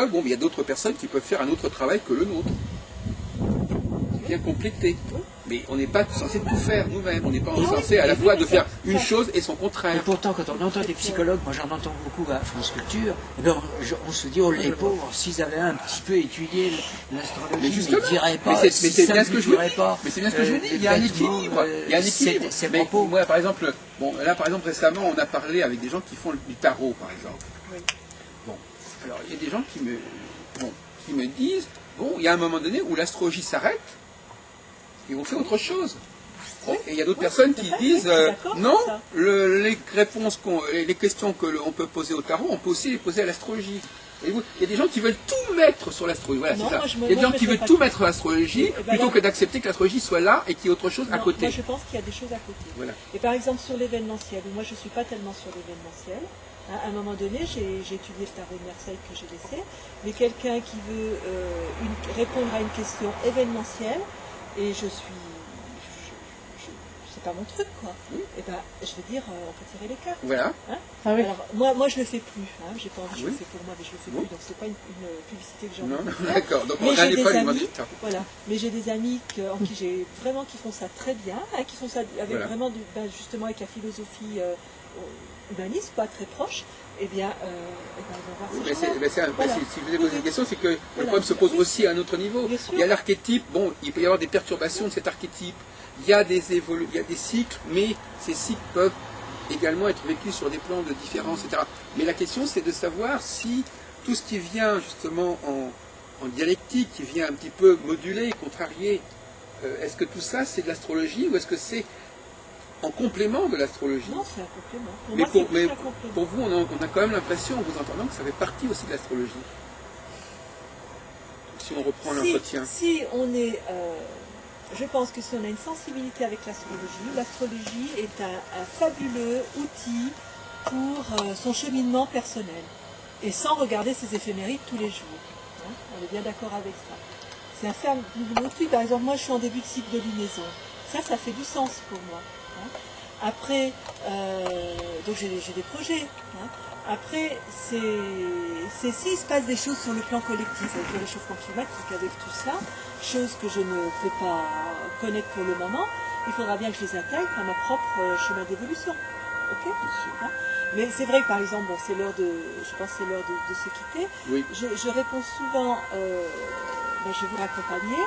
bon, mais il y a d'autres personnes qui peuvent faire un autre travail que le nôtre. Bien complété. Mais on n'est pas censé tout faire nous-mêmes, on n'est pas censé à la fois de faire une chose et son contraire. Et pourtant, quand on entend des psychologues, moi j'en entends beaucoup à France Culture, on se dit, oh les pauvres, s'ils avaient un petit peu étudié l'astrologie, ils ne diraient pas. Mais c'est bien ce que je vous dis. Mais c'est bien ce que je vous dis, il y a un équilibre. Il y a un équilibre. Mais moi, par exemple, récemment, on a parlé avec des gens qui font du tarot, par exemple. Oui. Bon, alors il y a des gens qui me disent, bon, il y a un moment donné où l'astrologie s'arrête, et on fait autre chose. Bon, et il y a d'autres personnes qui disent non, les réponses, les questions que l'on peut poser au tarot, on peut aussi les poser à l'astrologie. Il y a des gens qui veulent tout mettre sur l'astrologie. Voilà, c'est ça. Il y a des gens qui veulent tout mettre sur l'astrologie plutôt que d'accepter que l'astrologie soit là et qu'il y ait autre chose à côté. Moi je pense qu'il y a des choses à côté. Voilà. Et par exemple sur l'événementiel, moi je ne suis pas tellement sur l'événementiel, À un moment donné, j'ai étudié le tarot de Marseille que j'ai laissé, mais quelqu'un qui veut répondre à une question événementielle, et c'est pas mon truc, quoi. Et ben, je vais dire, on peut tirer les cartes. Voilà. Hein. Ah oui. Alors, moi, je le fais plus. Hein. J'ai pas envie, je le fais pour moi, mais je le fais plus. Donc, c'est pas une publicité que j'ai envie Non, de non, faire. d'accord. Donc, Mais on j'ai n'allait des pas lui amis, demander de temps. voilà. Mais j'ai des amis en qui j'ai vraiment qui font ça très bien, hein, qui font ça avec Voilà. vraiment justement avec la philosophie humaniste, pas très proche. Eh bien, on va voir ces gens-là. Voilà. Si je vous ai posé une question, c'est que le Voilà. problème se pose aussi à un autre niveau. Bien sûr. Il y a l'archétype, bon, il peut y avoir des perturbations de cet archétype. Il y a des cycles, mais ces cycles peuvent également être vécus sur des plans de différence, etc. Mais la question, c'est de savoir si tout ce qui vient justement en dialectique, qui vient un petit peu moduler, contrarier, est-ce que tout ça, c'est de l'astrologie ou est-ce que c'est en complément de l'astrologie? Non, c'est un complément. Pour Mais moi, c'est plus un pour complément. vous, on a quand même l'impression, en vous entendant, que ça fait partie aussi de l'astrologie. Si on reprend l'entretien. Si on est... je pense que si on a une sensibilité avec l'astrologie est un fabuleux outil pour son cheminement personnel. Et sans regarder ses éphémérides tous les jours. Hein, on est bien d'accord avec ça. C'est un fabuleux outil. Par exemple, moi je suis en début de cycle de lunaison. Ça fait du sens pour moi. Hein. Après, donc j'ai des projets. Hein. Après, c'est s'il se passe des choses sur le plan collectif, avec le réchauffement climatique, avec tout ça, choses que je ne peux pas connaître pour le moment, il faudra bien que je les intègre à ma propre chemin d'évolution. Ok, hein. Mais c'est vrai que par exemple, bon, c'est l'heure je pense que c'est l'heure de se quitter. Oui. Je réponds souvent, ben, je vais vous raccompagner.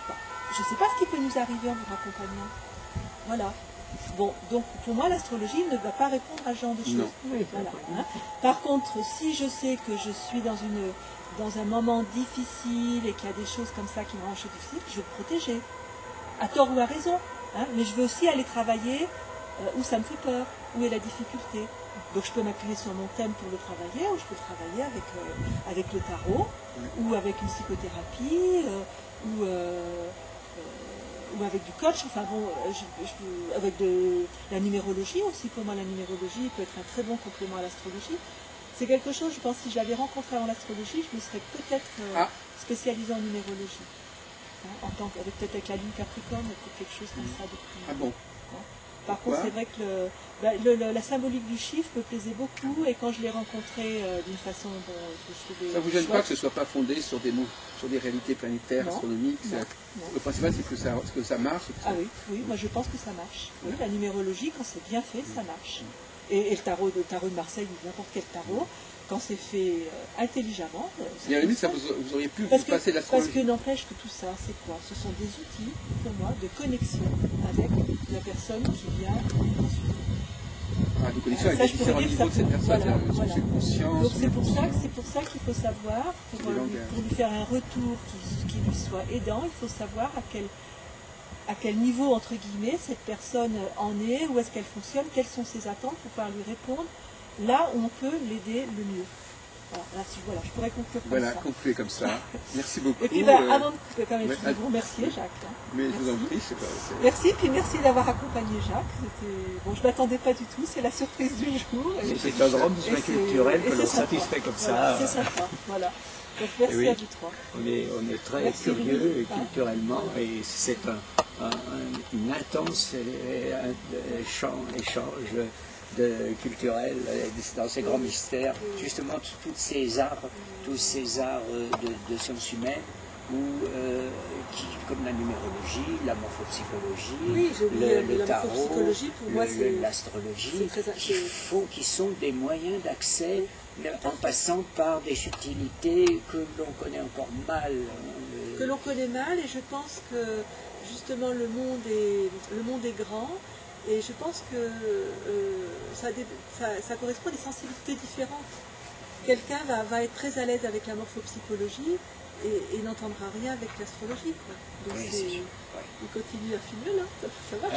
Bon, je ne sais pas ce qui peut nous arriver en vous raccompagnant. Voilà. Bon, donc pour moi, l'astrologie ne va pas répondre à ce genre de choses. Non. Voilà, hein. Par contre, si je sais que je suis dans un moment difficile et qu'il y a des choses comme ça qui me rendent difficile, je vais me protéger. À tort ou à raison. Hein. Mais je veux aussi aller travailler où ça me fait peur, où est la difficulté. Donc je peux m'appuyer sur mon thème pour le travailler, ou je peux le travailler avec le tarot, ou avec une psychothérapie, ou avec du coach, enfin bon, avec de la numérologie aussi. Pour moi, la numérologie peut être un très bon complément à l'astrologie. C'est quelque chose, je pense, si je l'avais rencontré avant l'astrologie, je me serais peut-être spécialisée en numérologie. Hein, peut-être avec la lune Capricorne, peut-être quelque chose comme ça depuis. Ah bon? Hein. Par contre, c'est vrai que la symbolique du chiffre me plaisait beaucoup, et quand je l'ai rencontré d'une façon dont je trouvais... Ça ne vous gêne pas que ce ne soit pas fondé sur des réalités planétaires, Non. astronomiques? Non. Le principal, c'est que ça marche. Ah oui, moi je pense que ça marche. Oui, la numérologie, quand c'est bien fait, ça marche. Et le tarot de Marseille, ou n'importe quel tarot, quand c'est fait intelligemment... Et à la limite, ça, vous auriez pu vous passer de Parce l'astrologie. que n'empêche que tout ça, c'est quoi? Ce sont des outils, pour moi, de connexion avec la personne qui vient consulter. Ah, de connexion avec Ça, les je pourrais différents dire niveaux de ça. cette personne, Voilà, son voilà. subconscient. Donc c'est pour ça qu'il faut savoir, pour lui faire un retour qui lui soit aidant, il faut savoir à quel niveau, entre guillemets, cette personne en est, où est-ce qu'elle fonctionne, quelles sont ses attentes pour pouvoir lui répondre, là où on peut l'aider le mieux. Voilà, je pourrais conclure comme Voilà, ça. concluez comme ça. Merci beaucoup. Et puis, avant de couper, quand même, ouais, je veux vous remercier, Jacques. Hein. Mais Merci. je vous en prie, c'est pas... Merci, puis merci d'avoir accompagné Jacques. Bon, je ne m'attendais pas du tout, c'est la surprise du jour. C'est un grand besoin culturel que l'on satisfait comme ça. Voilà, c'est sympa, voilà. Donc merci oui. à vous trois. On est très Merci, curieux Louis. culturellement, et c'est une intense échange culturel dans ces grands mystères. Justement, tous ces arts de sciences humaines, comme la numérologie, la morphopsychologie, Oui, j'ai oublié le la tarot, morphopsychologie, pour moi, c'est l'astrologie, très... qui sont des moyens d'accès en passant par des subtilités que l'on connaît encore mal. Que l'on connaît mal, et je pense que justement le monde est grand, et je pense que ça correspond à des sensibilités différentes. Quelqu'un va être très à l'aise avec la morphopsychologie et n'entendra rien avec l'astrologie. Donc oui, il continue à finir là, ça va.